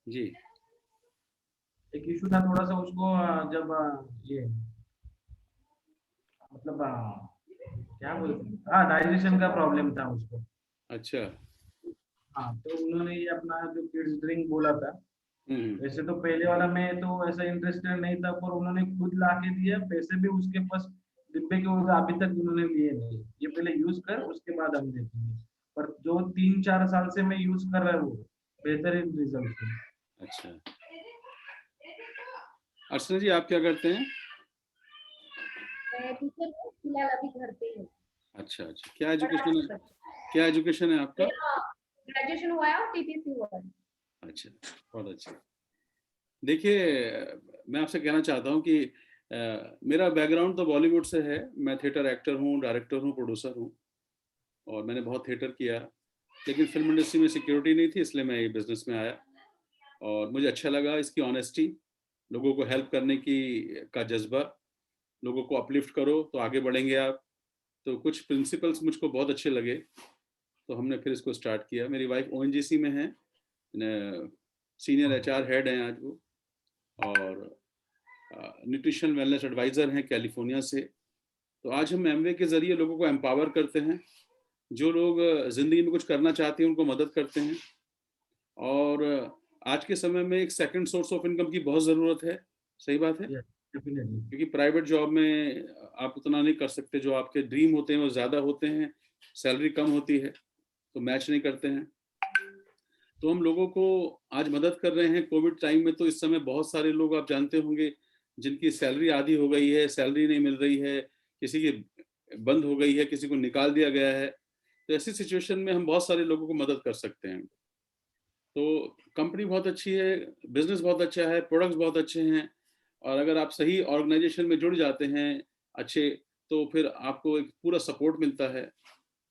जी। एक इशू था थोड़ा सा उसको, जब ये मतलब क्या बोलते हैं, हाँ, डाइजेशन का प्रॉब्लम था उसको। अच्छा। हाँ, तो उन्होंने ये अपना जो किड्स ड्रिंक बोला था, हम्म। वैसे तो पहले वाला में तो ऐसा इंटरेस्टेड नहीं था, पर उन्होंने खुद ला के दिया, पैसे भी उसके पास डिब्बे के ऊपर अभी तक उन्होंने लिए नहीं, ये पहले यूज कर उसके बाद हम देखेंगे। पर जो 3-4 साल से मैं यूज कर रहा हूँ, बेहतरीन रिजल्ट है। अच्छा, अर्चना जी आप क्या करते हैं? मैं टीचर हूँ, फिलहाल अभी घर पे ही हूँ। अच्छा अच्छा, क्या एजुकेशन पढ़ाती है? हूँ बच्चों क्या एजुकेशन है को। आपका? मेरा ग्रेजुएशन हुआ है और टीटीसी हुआ है। अच्छा, बहुत अच्छा। देखिए, मैं आपसे कहना चाहता हूँ कि मेरा बैकग्राउंड तो बॉलीवुड से है। मैं थिएटर एक्टर हूँ, डायरेक्टर हूँ, प्रोड्यूसर हूँ, और मैंने बहुत थिएटर किया। लेकिन फिल्म इंडस्ट्री में सिक्योरिटी नहीं थी, इसलिए मैं ये बिजनेस में आया। और मुझे अच्छा लगा इसकी ऑनेस्टी, लोगों को हेल्प करने की का जज्बा। लोगों को अपलिफ्ट करो तो आगे बढ़ेंगे आप। तो कुछ प्रिंसिपल्स मुझको बहुत अच्छे लगे, तो हमने फिर इसको स्टार्ट किया। मेरी वाइफ ओएनजीसी में है, सीनियर एचआर हेड हैं आज वो, और न्यूट्रिशन वेलनेस एडवाइज़र हैं कैलिफोर्निया से। तो आज हम एमवे के ज़रिए लोगों को एम्पावर करते हैं। जो लोग ज़िंदगी में कुछ करना चाहते हैं उनको मदद करते हैं। और आज के समय में एक सेकंड सोर्स ऑफ इनकम की बहुत ज़रूरत है। सही बात है, डेफिनेटली। क्योंकि प्राइवेट जॉब में आप उतना नहीं कर सकते, जो आपके ड्रीम होते हैं वो ज़्यादा होते हैं, सैलरी कम होती है, तो मैच नहीं करते हैं। तो हम लोगों को आज मदद कर रहे हैं कोविड टाइम में। तो इस समय बहुत सारे लोग आप जानते होंगे जिनकी सैलरी आधी हो गई है, सैलरी नहीं मिल रही है, किसी की बंद हो गई है, किसी को निकाल दिया गया है। तो ऐसी सिचुएशन में हम बहुत सारे लोगों को मदद कर सकते हैं। तो कंपनी बहुत अच्छी है, बिजनेस बहुत अच्छा है, प्रोडक्ट्स बहुत अच्छे हैं, और अगर आप सही ऑर्गेनाइजेशन में जुड़ जाते हैं अच्छे, तो फिर आपको एक पूरा सपोर्ट मिलता है।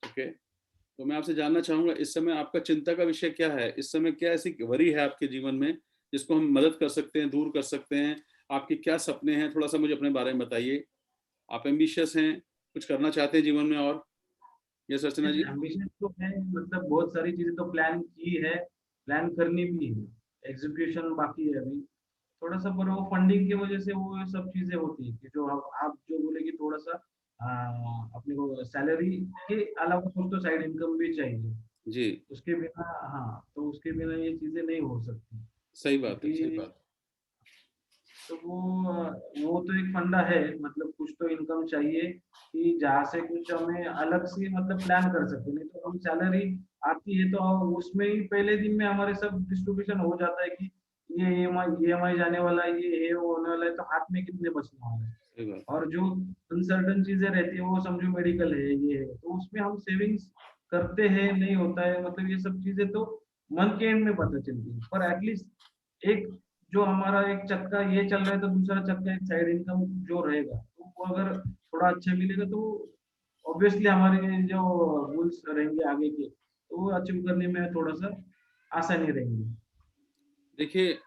ओके, तो मैं आपसे जानना चाहूँगा इस समय आपका चिंता का विषय क्या है? इस समय क्या ऐसी वरी है आपके जीवन में जिसको हम मदद कर सकते हैं, दूर कर सकते हैं? आपके क्या सपने हैं? थोड़ा-सा मुझे अपने बारे में बताइए। आप एम्बिशियस हैं, कुछ करना चाहते हैं जीवन में और? यस अर्चना जी? एम्बिशन तो है, मतलब बहुत सारी चीजें तो प्लान की है, प्लान करनी भी है, एग्जीक्यूशन बाकी है अभी थोड़ा सा, पर वो फंडिंग की वजह से वो सब चीजें होती है कि जो आप जो बोले कि थोड़ा सा अपने को सैलरी के अलावा कुछ तो साइड इनकम भी चाहिए। जी, उसके बिना, हाँ, तो उसके बिना ये चीजें नहीं हो सकती, सही बात है, सही क्योंकि बात। तो वो तो एक फंडा है, मतलब कुछ तो इनकम चाहिए कि जहाँ से कुछ हमें अलग से मतलब प्लान कर सकते, नहीं तो हम सैलरी आती है तो उसमें ही पहले दिन में हमारे सब डिस्ट्रीब्यूशन हो जाता है कि ये ईएमआई जाने वाला है, ये वो होने वाला है, तो हाथ में कितने बचने वाले हैं। सही बात। और जो अनसर्टन चीजें रहती है, वो समझो मेडिकल है, ये है, तो उसमें हम सेविंग्स करते हैं, नहीं होता है, मतलब ये सब चीजें तो मंथ के एंड में पता चलती है, पर एटलीस्ट एक जो हमारा एक चक्का ये चल रहा है, तो दूसरा चक्का एक साइड इनकम जो रहेगा, तो वो अगर थोड़ा अच्छा मिलेगा, तो ऑब्वियसली हमारे जो गोल्स रहेंगे आगे के, तो वो अचीव करने में थोड़ा सा आसानी रहेंगी। देखिए,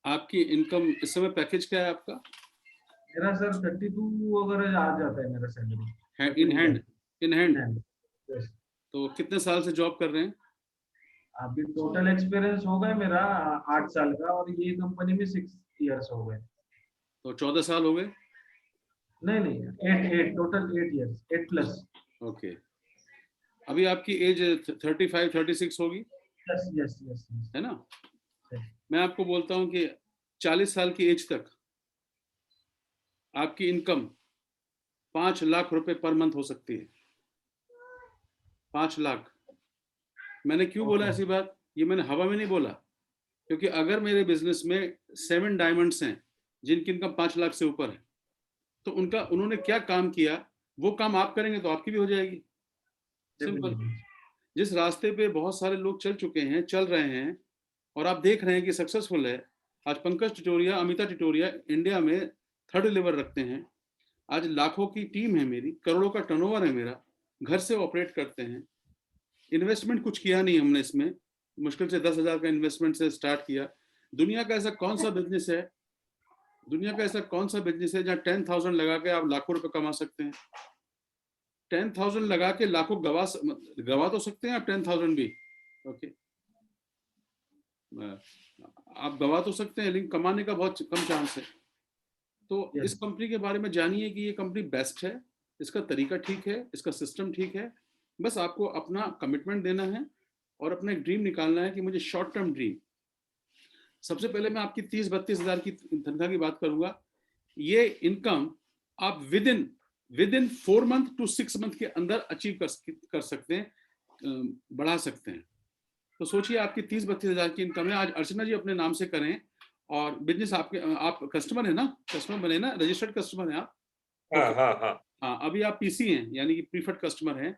आपकी इनकम इस समय पैकेज क्या है आपका? मेरा सर 32 अगर आ जाता है मेरा सैलरी, है इन अप्रैल हैंड? तक। इन इन हैंड? Hand, yes. तो कितने साल से जॉब कर रहे हैं? अभी टोटल एक्सपीरियंस हो गया मेरा 8 साल का, और ये कंपनी में 6 इयर्स हो गए। तो 14 साल हो गए? नहीं नहीं, eight eight total 8 years, 8+। Okay. अभी आपकी एज 35 36 होगी, यस यस यस यस। है ना? मैं आपको बोलता हूँ कि 40 साल की एज तक आपकी इनकम 5 लाख रुपए पर मंथ हो सकती है। 5 लाख। मैंने क्यों बोला ओके। ऐसी बात? ये मैंने हवा में नहीं बोला, क्योंकि अगर मेरे बिजनेस में 7 डायमंड्स हैं जिनकी इनकम 5 लाख से ऊपर है, तो उनका उन्होंने क्या काम किया, वो काम आप करेंगे तो आपकी भी हो जाएगी। सिंपल। डेफिनेटली। जिस रास्ते पे बहुत सारे लोग चल चुके हैं, चल रहे हैं, और आप देख रहे हैं कि सक्सेसफुल है। आज पंकज टिटोरिया, अमिता टिटोरिया इंडिया में 3rd लेवल रखते हैं। आज लाखों की टीम है मेरी, करोड़ों का टर्नओवर है मेरा, घर से ऑपरेट करते हैं। इन्वेस्टमेंट कुछ किया नहीं हमने इसमें, मुश्किल से 10,000 का इन्वेस्टमेंट से स्टार्ट किया। दुनिया का ऐसा कौन सा बिजनेस है, दुनिया का ऐसा कौन सा बिजनेस है जहाँ 10,000 लगा के आप लाखों रुपए कमा सकते हैं? 10,000 लगा के लाखों गवा तो सकते हैं आप 10,000 भी, ओके, आप गवा तो सकते हैं लेकिन कमाने का बहुत कम चांस है। तो Yes. इस कंपनी के बारे में जानिए कि ये कंपनी बेस्ट है, इसका तरीका ठीक है, इसका सिस्टम ठीक है। बस आपको अपना कमिटमेंट देना है और अपना एक ड्रीम निकालना है कि मुझे शॉर्ट टर्म ड्रीम। सबसे पहले मैं आपकी 30-32 हज़ार की तनख्वाह की बात करूंगा। ये इनकम आप within 4 month to 6 month के अंदर अचीव कर सकते हैं, बढ़ा सकते हैं। तो सोचिए आपकी 30-32 हज़ार की इनकम है, आज अर्चना जी अपने नाम से करें और बिजनेस आपके, आप कस्टमर है ना, कस्टमर बने ना, रजिस्टर्ड कस्टमर है आप। हाँ हाँ हाँ हाँ, अभी आप पीसी हैं यानी कि प्रीफर्ड कस्टमर हैं।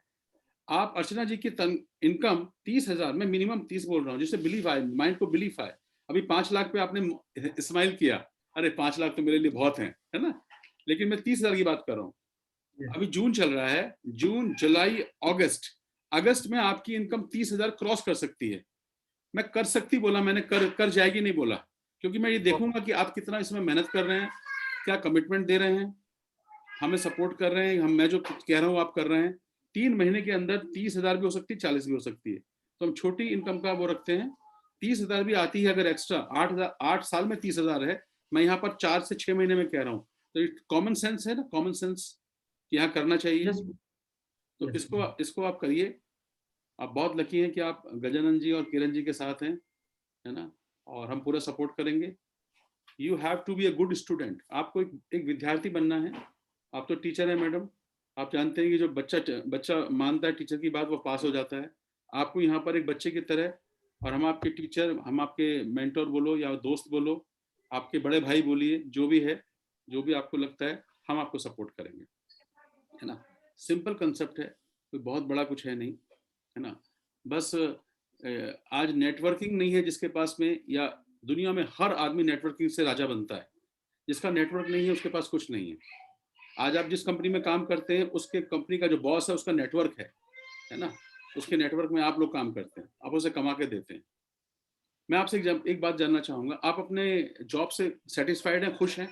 आप अर्चना जी की इनकम 30,000, मैं मिनिमम 30 बोल रहा हूँ, जिससे बिलीव आए, माइंड को बिलीव आए। अभी 5 लाख पे आपने स्माइल किया, अरे 5 लाख तो मेरे लिए बहुत है ना, लेकिन मैं 30,000 की बात कर रहा हूँ। अभी जून चल रहा है, जून, जुलाई, अगस्त में आपकी इनकम 30,000 क्रॉस कर सकती है। मैं कर सकती बोला, मैंने कर जाएगी नहीं बोला, क्योंकि मैं ये देखूंगा कि आप कितना इसमें मेहनत कर रहे हैं, क्या कमिटमेंट दे रहे हैं, हमें सपोर्ट कर रहे हैं, मैं जो कह रहा हूँ आप कर रहे हैं। 3 महीने के अंदर 30,000 भी हो सकती है, 40 भी हो सकती है। तो हम छोटी इनकम का वो रखते हैं। 30,000 भी आती है अगर एक्स्ट्रा, 8 साल में 30,000 है, मैं यहाँ पर 4 से 6 महीने में कह रहा हूँ। तो कॉमन सेंस है ना, कॉमन सेंस कि यहाँ करना चाहिए। Yes. तो Yes. इसको आप करिए। आप बहुत लकी हैं कि आप गजानन जी और किरण जी के साथ हैं, है ना, और हम पूरा सपोर्ट करेंगे। You have to be a good student, आपको एक विद्यार्थी बनना है। आप तो टीचर हैं मैडम, आप जानते हैं कि जो बच्चा मानता है टीचर की बात, वो पास हो जाता है। आपको यहाँ पर एक बच्चे की तरह, और हम आपके टीचर, हम आपके मेंटर बोलो या दोस्त बोलो, आपके बड़े भाई बोलिए, जो भी है, जो भी आपको लगता है, हम आपको सपोर्ट करेंगे, है ना। सिंपल कंसेप्ट है, कोई बहुत बड़ा कुछ है नहीं, है ना। बस आज नेटवर्किंग नहीं है जिसके पास में, या दुनिया में हर आदमी नेटवर्किंग से राजा बनता है। जिसका नेटवर्क नहीं है उसके पास कुछ नहीं है। आज आप जिस कंपनी में काम करते हैं, उसके कंपनी का जो बॉस है उसका नेटवर्क है ना, उसके नेटवर्क में आप लोग काम करते हैं, आप उसे कमा के देते हैं। मैं आपसे एक बात जानना चाहूंगा, आप अपने जॉब से सेटिस्फाइड हैं, खुश हैं?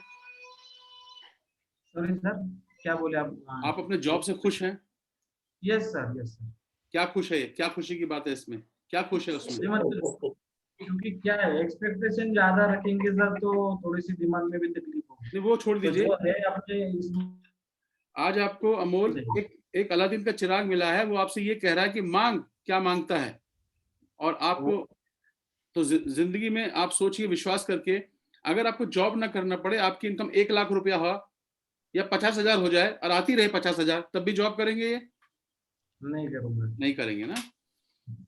Sorry sir, क्या बोले आप? आप अपने जॉब से खुश हैं? Yes sir, yes sir. क्या खुश है, क्या खुशी की बात है इसमें, क्या खुश है उसमें? ये मतलब क्योंकि क्या है, एक्सपेक्टेशन ज्यादा रखेंगे सर तो थोड़ी सी दिमाग में भी तकलीफ होगी। नहीं, वो छोड़ तो दीजिए। जो है अपने इसमें आज आपको अमोल एक अलादीन का चिराग मिला है, वो आपसे ये कह रहा है कि मांग, क्या मांगता है। और आपको तो जिंदगी में आप सोचिए, विश्वास करके, अगर आपको जॉब ना करना पड़े, आपकी इनकम 1 लाख रुपया हो या 50,000 हो जाए और आती रहे 50,000, तब भी जॉब करेंगे? ये नहीं करूंगा। नहीं करेंगे ना।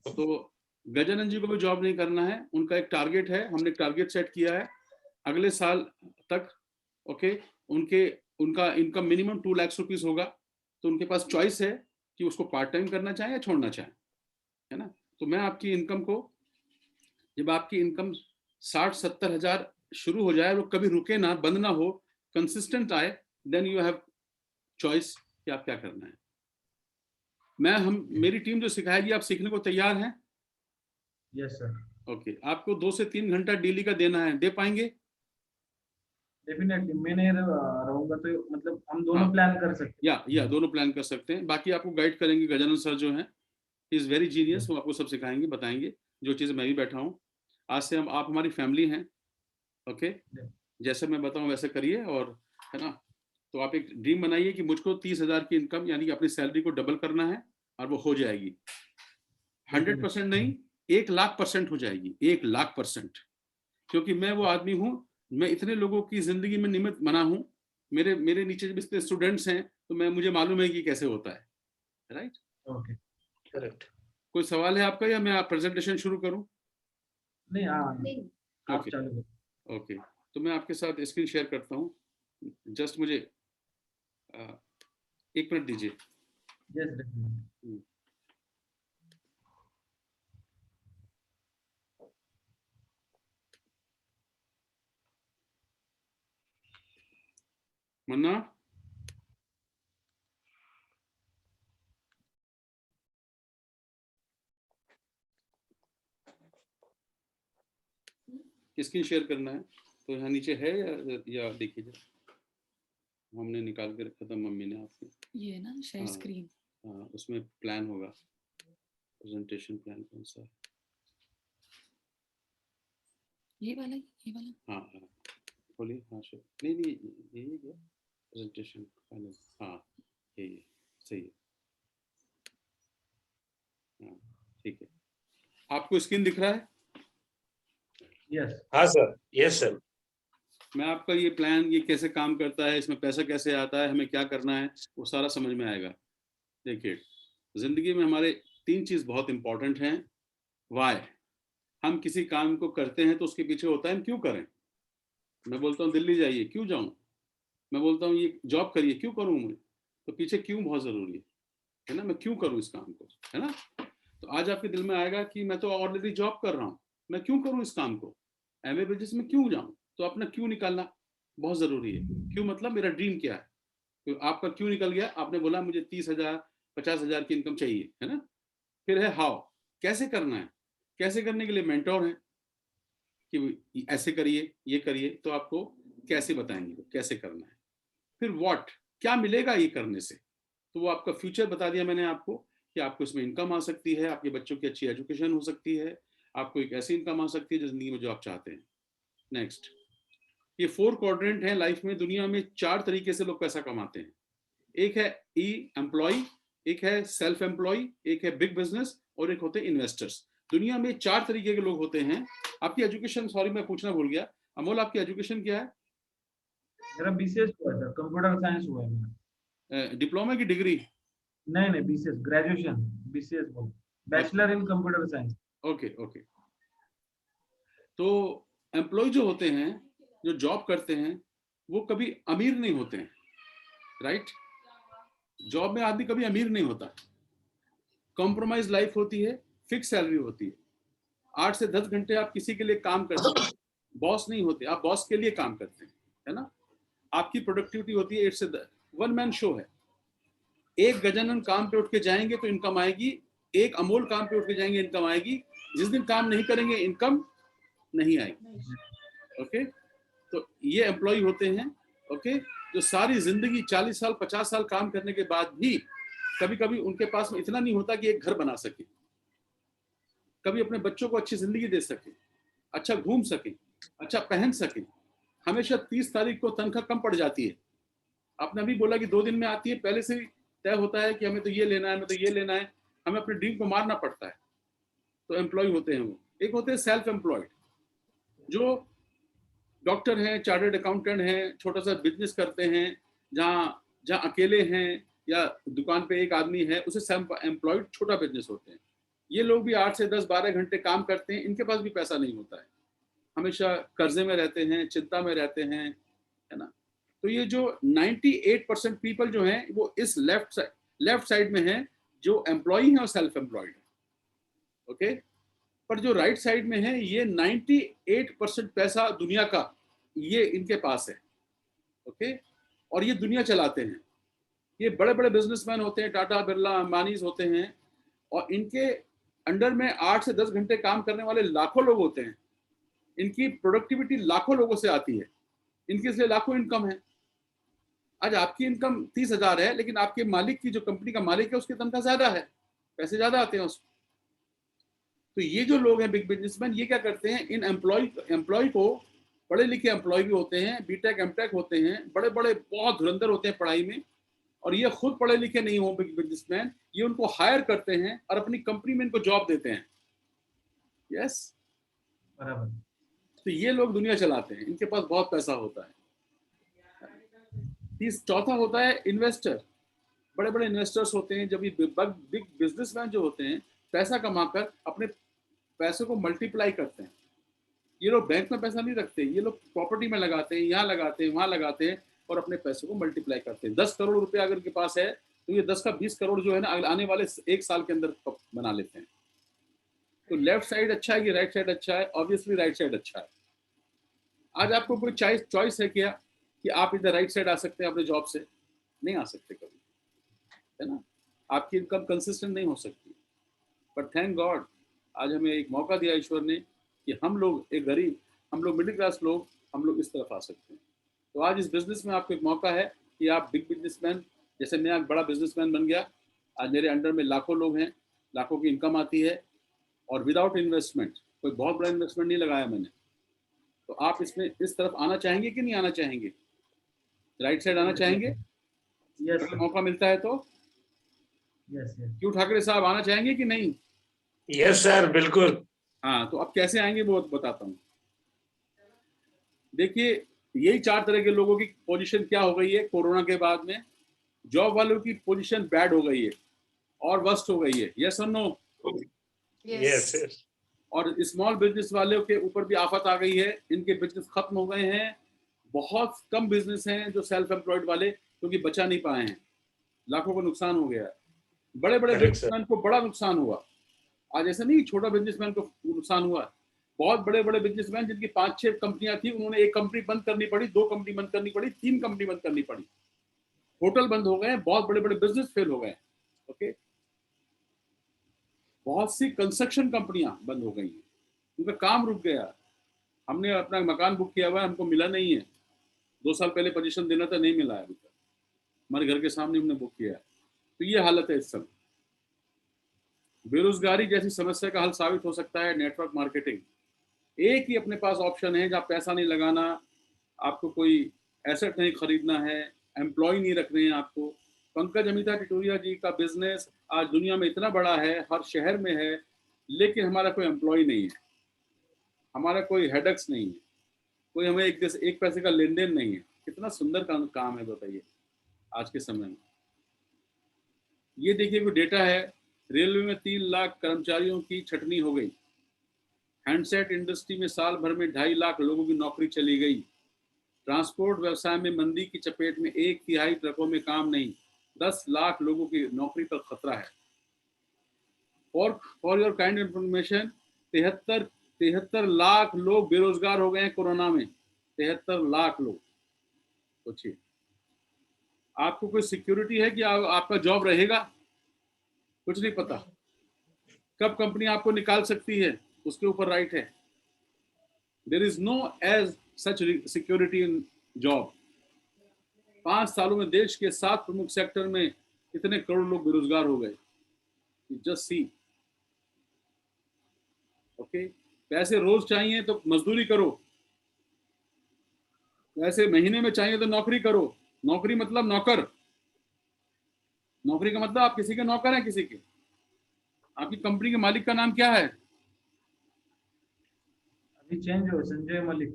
तो गजानन जी को भी जॉब नहीं करना है, उनका एक टारगेट है, हमने टारगेट सेट किया है अगले साल तक। ओके, उनका इनकम मिनिमम 2 लाख रुपीस होगा। तो उनके पास चॉइस है कि उसको पार्ट टाइम करना चाहे या छोड़ना चाहे, है ना। तो मैं आपकी इनकम को, जब आपकी इनकम 60-70 हज़ार शुरू हो जाए, वो कभी रुके ना, बंद ना हो, कंसिस्टेंट आए, देन यू हैव चॉइस कि आप क्या करना है। मेरी टीम जो सिखाएगी, आप सीखने को तैयार हैं? Yes sir. ओके, आपको 2 से 3 घंटा डेली का देना है, दे पाएंगे? डेफिनेटली मैं नहीं रहूंगा तो मतलब हम दोनों हाँ, प्लान कर सकते हैं। या दोनों प्लान कर सकते हैं। बाकी आपको गाइड करेंगे गजानन सर जो हैं, ही इज़ वेरी जीनियस, वो आपको सब सिखाएंगे, बताएंगे, जो चीज़ें मैं भी बैठा हूँ। आज से आप हमारी फैमिली हैं। ओके, जैसे मैं बताऊँ वैसे करिए, और है ना। तो आप एक ड्रीम बनाइए कि मुझको 30,000 की इनकम, यानी कि अपनी सैलरी को डबल करना है, और वो हो जाएगी। 100% नहीं, 1,00,000% हो जाएगी, 1,00,000%। क्योंकि मैं वो आदमी हूँ, मैं इतने लोगों की जिंदगी में निमित्त बना हूँ, मेरे नीचे जब इतने स्टूडेंट्स हैं, तो मुझे मालूम है कि कैसे होता है, राइट। Okay, correct. कोई सवाल है आपका, या मैं प्रेजेंटेशन शुरू करूँ? नहीं हाँ, नहीं, आप ओके, चालू करो। ओके। तो मैं आपके साथ स्क्रीन शेयर करता हूँ, जस्ट मुझे 1 मिनट दीजिए। Yes definitely. Manna, screen share करना है तो यहाँ नीचे है, या देखिए, हमने निकाल के रखा था मम्मी ने आपकी, ये ना शेयर हाँ। स्क्रीन। उसमें प्लान होगा, प्रेजेंटेशन प्लान कौन सा है? ये वाला हाँ हाँ बोलिए। हाँ श्योर, नहीं नहीं ये प्रेजेंटेशन फाइनल, हाँ ये सही है, हाँ ठीक है। आपको स्क्रीन दिख रहा है? यस हाँ सर, यस सर। मैं आपका ये प्लान, ये कैसे काम करता है, इसमें पैसा कैसे आता है, हमें क्या करना है, वो सारा समझ में आएगा। देखिए, जिंदगी में हमारे 3 चीज बहुत इंपॉर्टेंट हैं। वाई, हम किसी काम को करते हैं तो उसके पीछे होता है हम क्यों करें। मैं बोलता हूँ दिल्ली जाइए, क्यों जाऊं। मैं बोलता हूँ ये जॉब करिए, क्यों करूं मैं, तो पीछे क्यों बहुत जरूरी है ना, मैं क्यों करूं इस काम को, है ना। तो आज आपके दिल में आएगा कि मैं तो ऑलरेडी जॉब कर रहा हूँ, मैं क्यों करूं इस काम को, एमए बिजनेस में क्यों जाऊं। तो अपना क्यों निकालना बहुत जरूरी है। क्यों मतलब मेरा ड्रीम क्या है, तो आपका क्यों निकल गया, आपने बोला मुझे 30,000 50,000 की इनकम चाहिए, है ना। फिर है हाउ, कैसे करना है। कैसे करने के लिए मेंटोर है कि ऐसे करिए, ये करिए, तो आपको कैसे बताएंगे कैसे करना है। फिर व्हाट, क्या मिलेगा ये करने से, तो वो आपका फ्यूचर बता दिया मैंने आपको कि आपको इसमें इनकम आ सकती है, आपके बच्चों की अच्छी एजुकेशन हो सकती है, आपको एक ऐसी इनकम आ सकती है जो जिंदगी में जो आप चाहते हैं। नेक्स्ट, ये 4 क्वाड्रेंट है लाइफ में। दुनिया में 4 तरीके से लोग पैसा कमाते हैं। एक है ई एम्प्लॉय, एक है सेल्फ एम्प्लॉय, एक है बिग बिजनेस, और एक होते हैं इन्वेस्टर्स। दुनिया में 4 तरीके के लोग होते हैं। आपकी एजुकेशन, सॉरी मैं पूछना भूल गया, अमोल आपकी एजुकेशन क्या है? मेरा बीसीएस हुआ है सर, कंप्यूटर साइंस हुआ है मेरा। डिप्लोमा की डिग्री? नहीं नहीं, बीसीएस ग्रेजुएशन, बीसीएस बोल, bachelor in computer science. Okay okay. तो एम्प्लॉय जो होते हैं, जो जॉब करते हैं, वो कभी अमीर नहीं होते हैं, राइट। जॉब में आदमी कभी अमीर नहीं होता। कॉम्प्रोमाइज लाइफ होती है, फिक्स सैलरी होती है। 8 से 10 घंटे आप किसी के लिए काम करते हैं, बॉस नहीं होते, आप बॉस के लिए काम करते हैं, है ना। आपकी प्रोडक्टिविटी होती है 8 से 10, वन मैन शो है। एक गजानन काम पे उठ के जाएंगे तो इनकम आएगी, एक अमोल काम पे उठ के जाएंगे इनकम आएगी। जिस दिन काम नहीं करेंगे इनकम नहीं आएगी। ओके, तो ये एम्प्लॉय होते हैं, ओके, जो सारी जिंदगी 40 साल 50 साल काम करने के बाद भी कभी कभी उनके पास में इतना नहीं होता कि एक घर बना सके, कभी अपने बच्चों को अच्छी जिंदगी दे सके, अच्छा घूम सके, अच्छा पहन सके। हमेशा 30 तारीख को तनख्वाह कम पड़ जाती है। आपने अभी बोला कि 2 दिन में आती है, पहले से ही तय होता है कि हमें तो ये लेना है, हमें तो ये लेना है, हमें अपने ड्रीम को मारना पड़ता है। तो एम्प्लॉय होते हैं वो। एक होते हैं सेल्फ एम्प्लॉयड, जो डॉक्टर हैं, चार्टर्ड अकाउंटेंट हैं, छोटा सा बिजनेस करते हैं, जहाँ जहाँ अकेले हैं या दुकान पे एक आदमी है, उसे सेल्फ एम्प्लॉयड छोटा बिजनेस होते हैं। ये लोग भी 8 से 10 12 घंटे काम करते हैं, इनके पास भी पैसा नहीं होता है, हमेशा कर्जे में रहते हैं, चिंता में रहते हैं, है ना। तो ये जो 98% पीपल जो हैं वो इस लेफ्ट साइड में हैं, जो एम्प्लॉई हैं और सेल्फ एम्प्लॉयड है, ओके। पर जो राइट साइड में है, ये 98% पैसा दुनिया का ये इनके पास है, ओके, और ये दुनिया चलाते हैं। ये बड़े बड़े बिजनेसमैन होते हैं, टाटा बिरला अंबानीज होते हैं, और इनके अंडर में 8 से 10 घंटे काम करने वाले लाखों लोग होते हैं। इनकी प्रोडक्टिविटी लाखों लोगों से आती है, इनकी इसलिए लाखों इनकम है। आज आपकी इनकम 30,000 है, लेकिन आपके मालिक की, जो कंपनी का मालिक है, उसकी तनख्वाह ज्यादा है, पैसे ज्यादा आते हैं उसको। तो ये जो लोग हैं बिग बिजनेसमैन, ये क्या करते हैं, इन एम्प्लॉय को, पढ़े लिखे एम्प्लॉय भी होते हैं, बीटेक एमटेक होते हैं, बड़े बड़े बहुत धुरंधर होते हैं पढ़ाई में, और ये खुद पढ़े लिखे नहीं हो बिग बिजनेसमैन, ये उनको हायर करते हैं और अपनी कंपनी में इनको जॉब देते हैं। यस, बराबर। तो ये लोग दुनिया चलाते हैं, इनके पास बहुत पैसा होता है। चौथा होता है इन्वेस्टर। बड़े बड़े इन्वेस्टर्स होते हैं, जब ये बिग बिजनेसमैन जो होते हैं, पैसा कमाकर अपने पैसे को मल्टीप्लाई करते हैं। ये लोग बैंक में पैसा नहीं रखते, ये लोग प्रॉपर्टी में लगाते हैं, यहाँ लगाते हैं, वहाँ लगाते हैं, और अपने पैसे को मल्टीप्लाई करते हैं। 10 करोड़ रुपया अगर इनके पास है, तो ये 10 का 20 करोड़ जो है ना, आने वाले 1 साल के अंदर बना लेते हैं। तो लेफ्ट साइड अच्छा है कि राइट साइड अच्छा है? ऑब्वियसली राइट साइड अच्छा है। आज आपको कोई चॉइस है क्या कि आप इधर राइट साइड आ सकते हैं अपने जॉब से? नहीं आ सकते कभी, है ना। आपकी इनकम कंसिस्टेंट नहीं हो सकती। पर थैंक गॉड, आज हमें एक मौका दिया ईश्वर ने कि हम लोग, एक गरीब, हम लोग मिडिल क्लास लोग, हम लोग इस तरफ आ सकते हैं। तो आज इस बिजनेस में आपको एक मौका है कि आप बिग बिजनेसमैन, जैसे मैं एक बड़ा बिजनेसमैन बन गया, आज मेरे अंडर में लाखों लोग हैं, लाखों की इनकम आती है, और विदाउट इन्वेस्टमेंट, कोई बहुत बड़ा इन्वेस्टमेंट नहीं लगाया मैंने, तो आप इसमें इस तरफ आना चाहेंगे कि नहीं आना चाहेंगे? राइट साइड आना चाहेंगे यस अगर मौका मिलता है तो? Yes yes. क्यों ठाकरे साहब, आना चाहेंगे कि नहीं? यस सर, बिल्कुल। हाँ, तो अब कैसे आएंगे वो बताता हूँ। देखिए, यही 4 तरह के लोगों की पोजीशन क्या हो गई है कोरोना के बाद में। जॉब वालों की पोजीशन बैड हो गई है और वर्स्ट हो गई है, यस और नो? Yes yes. और स्मॉल बिजनेस वालों के ऊपर भी आफत आ गई है, इनके बिजनेस खत्म हो गए हैं। बहुत कम बिजनेस हैं जो सेल्फ एम्प्लॉयड वाले, क्योंकि बचा नहीं पाए हैं, लाखों का नुकसान हो गया है। बड़े बड़े करेक्ट सर। बिजनेसमैन को बड़ा नुकसान हुआ। आज ऐसा नहीं छोटा बिजनेसमैन को नुकसान हुआ। बहुत बड़े बड़े बिजनेसमैन जिनकी 5-6 कंपनियां थी, उन्होंने एक कंपनी बंद करनी पड़ी, 2 कंपनी बंद करनी पड़ी, 3 कंपनी बंद करनी पड़ी, होटल बंद हो गए, बहुत बड़े बड़े बिजनेस फेल हो गए। ओके, बहुत सी कंस्ट्रक्शन कंपनियां बंद हो गई हैं, उनका काम रुक गया। हमने अपना मकान बुक किया हुआ है, हमको मिला नहीं है। 2 साल पहले पोजीशन देना था, नहीं मिला है अभी तक। हमारे घर के सामने हमने बुक किया है। तो ये हालत है इस समय। बेरोजगारी जैसी समस्या का हल साबित हो सकता है नेटवर्क मार्केटिंग। एक ही अपने पास ऑप्शन है जहाँ पैसा नहीं लगाना, आपको कोई एसेट नहीं खरीदना है, एम्प्लॉय नहीं रखने हैं आपको। पंकज अमिता टिटोरिया जी का बिजनेस आज दुनिया में इतना बड़ा है, हर शहर में है, लेकिन हमारा कोई एम्प्लॉय नहीं है, हमारा कोई हेडेक्स नहीं है, कोई हमें एक पैसे का लेन देन नहीं है। कितना सुंदर काम है बताइए आज के समय में। ये देखिए कोई डेटा है, रेलवे में 3 लाख कर्मचारियों की छटनी हो गई। हैंडसेट इंडस्ट्री में साल भर में 2.5 लाख लोगों की नौकरी चली गई। ट्रांसपोर्ट व्यवसाय में मंदी की चपेट में 1/3 ट्रकों में काम नहीं, 10 लाख लोगों की नौकरी पर खतरा है। For your kind information, 73 lakh लोग बेरोजगार हो गए हैं कोरोना में। 73 लाख लोग। सोचिए, आपको कोई सिक्योरिटी है कि आपका जॉब रहेगा? कुछ नहीं पता। कब कंपनी आपको निकाल सकती है, उसके ऊपर राइट है। There is no age such security in job. 5 सालों में देश के 7 प्रमुख सेक्टर में कितने करोड़ लोग बेरोजगार हो गए, जस्ट सी। ओके, पैसे रोज चाहिए तो मजदूरी करो, पैसे महीने में चाहिए तो नौकरी करो। नौकरी मतलब नौकर, नौकरी का मतलब आप किसी के नौकर हैं। किसी के, आपकी कंपनी के मालिक का नाम क्या है? अभी चेंज हो, संजय मलिक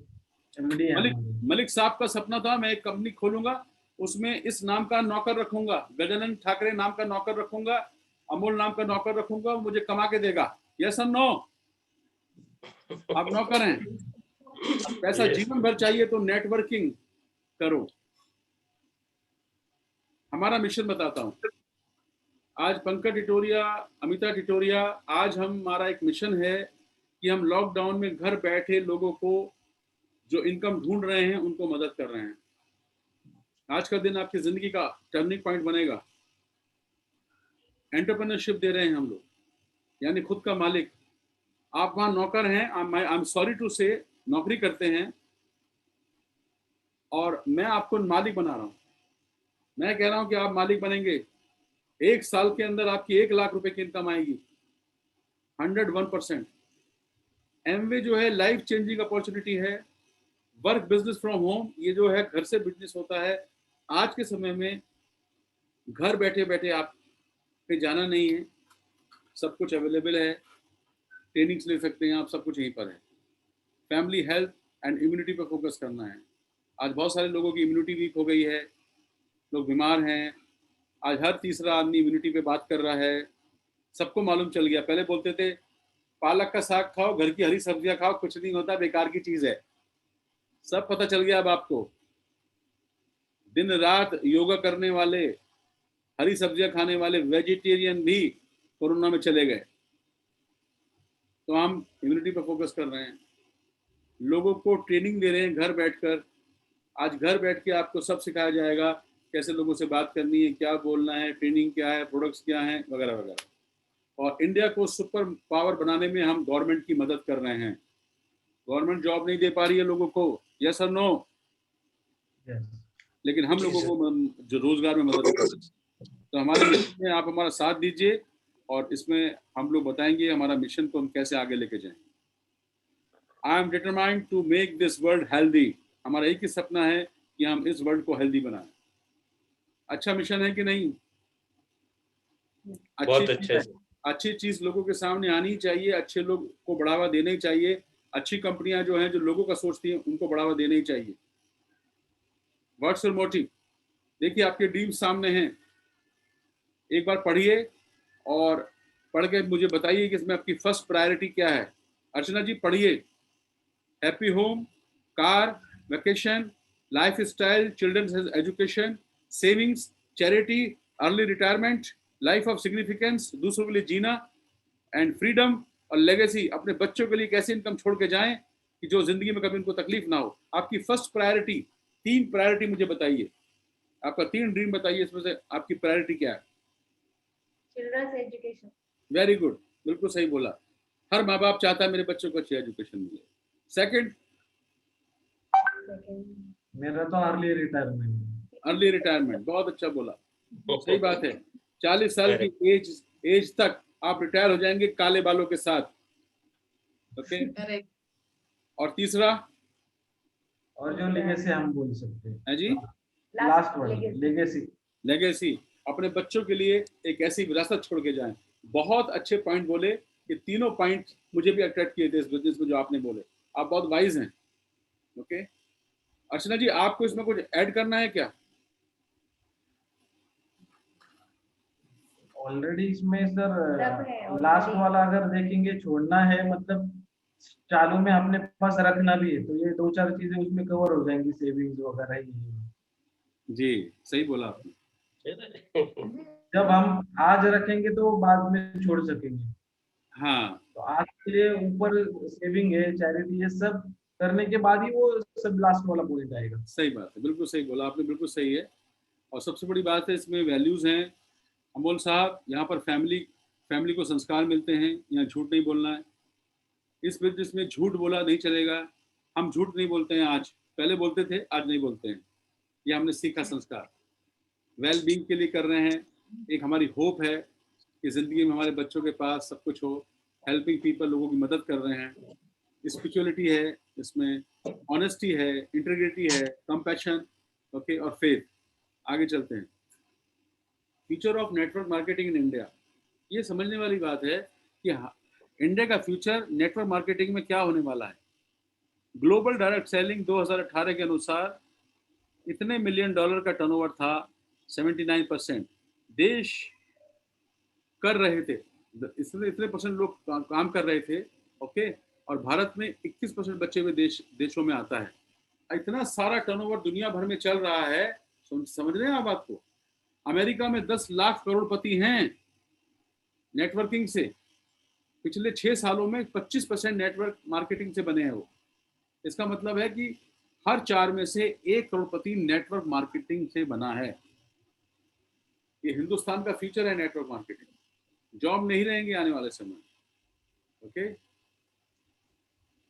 एमडी है मलिक। हमारे। मलिक साहब का सपना था मैं एक कंपनी खोलूंगा, उसमें इस नाम का नौकर रखूंगा, गजानन ठाकरे नाम का नौकर रखूंगा, अमोल नाम का नौकर रखूंगा, मुझे कमा के देगा। यस और नो? आप नौकर हैं। पैसा Yes. जीवन भर चाहिए तो नेटवर्किंग करो। हमारा मिशन बताता हूँ। आज पंकज टिटोरिया, अमिता टिटोरिया, आज हमारा एक मिशन है कि हम लॉकडाउन में घर बैठे लोगों को जो इनकम ढूंढ रहे हैं उनको मदद कर रहे हैं। आज का दिन आपकी जिंदगी का टर्निंग पॉइंट बनेगा। एंटरप्रेन्योरशिप दे रहे हैं हम लोग, यानी खुद का मालिक। आप वहां नौकर हैं, आई एम सॉरी टू से, नौकरी करते हैं, और मैं आपको मालिक बना रहा हूं। मैं कह रहा हूं कि आप मालिक बनेंगे। 1 साल के अंदर आपकी 1 लाख रुपए की इनकम आएगी। 101%। एमवे जो है लाइफ चेंजिंग अपॉर्चुनिटी है। वर्क बिजनेस फ्रॉम होम, ये जो है घर से बिजनेस होता है। आज के समय में घर बैठे बैठे आप पे जाना नहीं है, सब कुछ अवेलेबल है। ट्रेनिंग्स ले सकते हैं आप, सब कुछ यहीं पर है। फैमिली हेल्थ एंड इम्यूनिटी पर फोकस करना है। आज बहुत सारे लोगों की इम्यूनिटी वीक हो गई है, लोग बीमार हैं। आज हर तीसरा आदमी इम्यूनिटी पे बात कर रहा है। सबको मालूम चल गया। पहले बोलते थे पालक का साग खाओ, घर की हरी सब्जियां खाओ, कुछ नहीं होता, बेकार की चीज है। सब पता चल गया अब आपको। दिन रात योगा करने वाले, हरी सब्जियां खाने वाले वेजिटेरियन भी कोरोना में चले गए। तो हम इम्यूनिटी पर फोकस कर रहे हैं, लोगों को ट्रेनिंग दे रहे हैं घर बैठकर। आज घर बैठ के आपको सब सिखाया जाएगा, कैसे लोगों से बात करनी है, क्या बोलना है, ट्रेनिंग क्या है, प्रोडक्ट्स क्या हैं, वगैरह वगैरह। और इंडिया को सुपर पावर बनाने में हम गवर्नमेंट की मदद कर रहे हैं। गवर्नमेंट जॉब नहीं दे पा रही है लोगों को, यस और नो? लेकिन हम लोगों को जो रोजगार में मदद कर रहे हैं। तो हमारे मिशन में आप हमारा साथ दीजिए, और इसमें हम लोग बताएंगे हमारा मिशन को हम कैसे आगे लेके जाएं। I am determined to make this world healthy. हमारा एक ही सपना है कि हम इस वर्ल्ड को हेल्दी बनाएं। अच्छा मिशन है कि नहीं? बहुत अच्छा है। अच्छी चीज लोगों के सामने आनी चाहिए, अच्छे लोग को बढ़ावा देना ही चाहिए। अच्छी कंपनियां जो हैं, जो लोगों का सोचती हैं, उनको बढ़ावा देना ही चाहिए। What's your motive? देखिए, आपके ड्रीम सामने हैं, एक बार पढ़िए और पढ़ के मुझे बताइए कि इसमें आपकी फर्स्ट प्रायोरिटी क्या है। अर्चना जी पढ़िए। Happy home, car, vacation, lifestyle, children's education, savings, charity, early retirement, life of significance, दूसरों के लिए जीना, एंड फ्रीडम और लेगेसी। अपने बच्चों के लिए कैसे इनकम छोड़ के जाएं कि जो जिंदगी में कभी उनको तकलीफ ना हो। आपकी फर्स्ट प्रायोरिटी, 3 प्रायोरिटी मुझे बताइए। आपका 3 ड्रीम बताइए, इसमें से आपकी प्रायोरिटी क्या है? Children's education. वेरी गुड, बिल्कुल सही बोला। हर माँ बाप चाहता है मेरे बच्चों को अच्छी एजुकेशन मिले। सेकंड? मेरा तो अर्ली रिटायरमेंट। अर्ली रिटायरमेंट, बहुत अच्छा बोला, सही बात है। 40 साल की एज तक आप रिटायर हो जाएंगे काले बालों के साथ। ओके। और तीसरा? और जो लेगेसी हम बोल सकते हैं। है जी, लास्ट वर्ड लेगेसी। लेगेसी, अपने बच्चों के लिए एक ऐसी विरासत छोड़ के जाएं। बहुत अच्छे पॉइंट बोले। ये तीनों पॉइंट मुझे भी अट्रैक्ट किए थे इस बिजनेस में जो आपने बोले। आप बहुत वाइज हैं। ओके। अर्चना जी, आपको इसमें कुछ ऐड करना है क्या? ऑलरेडी इसमें सर सब है लास्ट already। वाला अगर देखेंगे, छोड़ना है मतलब चालू में अपने पास रखना भी है, तो ये 2-4 चीजें उसमें कवर हो जाएंगी, सेविंग्स वगैरह ये। जी, सही बोला आपने। जब हम आज रखेंगे तो बाद में छोड़ सकेंगे। हाँ, तो आज के ऊपर सेविंग है, चैरिटी, ये सब करने के बाद ही वो सब लास्ट वाला पॉइंट आएगा। सही बात है, बिल्कुल सही बोला आपने, बिल्कुल सही है। और सबसे बड़ी बात है इसमें वैल्यूज हैं। अमोल साहब, यहाँ पर फैमिली को संस्कार मिलते हैं। यहाँ झूठ नहीं बोलना है। इस बिजनेस में झूठ बोला नहीं चलेगा। हम झूठ नहीं बोलते हैं आज, पहले बोलते थे, आज नहीं बोलते हैं। ये हमने सीखा संस्कार। वेल बींग के लिए कर रहे हैं। एक हमारी होप है कि जिंदगी में हमारे बच्चों के पास सब कुछ हो। हेल्पिंग पीपल, लोगों की मदद कर रहे हैं। स्पिरिचुअलिटी है इसमें, ऑनेस्टी है, इंटीग्रिटी है, कंपैशन, ओके, और फेथ। आगे चलते हैं। Future of network marketing in India. ये समझने वाली बात है कि इंडिया का फ्यूचर नेटवर्क मार्केटिंग में क्या होने वाला है। ग्लोबल डायरेक्ट सेलिंग 2018 के अनुसार इतने $1 मिलियन का टर्नओवर था। 79% देश कर रहे थे, इतने परसेंट लोग काम कर रहे थे। ओके। और भारत में 21% बचे हुए देशों में आता है। इतना सारा टर्नओवर दुनिया भर में चल रहा है। समझ रहे हैं आप बात को? अमेरिका में 10 लाख करोड़पति हैं नेटवर्किंग से। पिछले 6 सालों में 25% नेटवर्क मार्केटिंग से बने हैं वो। इसका मतलब है कि हर 4 में से 1 करोड़पति नेटवर्क मार्केटिंग से बना है। ये हिंदुस्तान का फ्यूचर है नेटवर्क मार्केटिंग। जॉब नहीं रहेंगे आने वाले समय। ओके।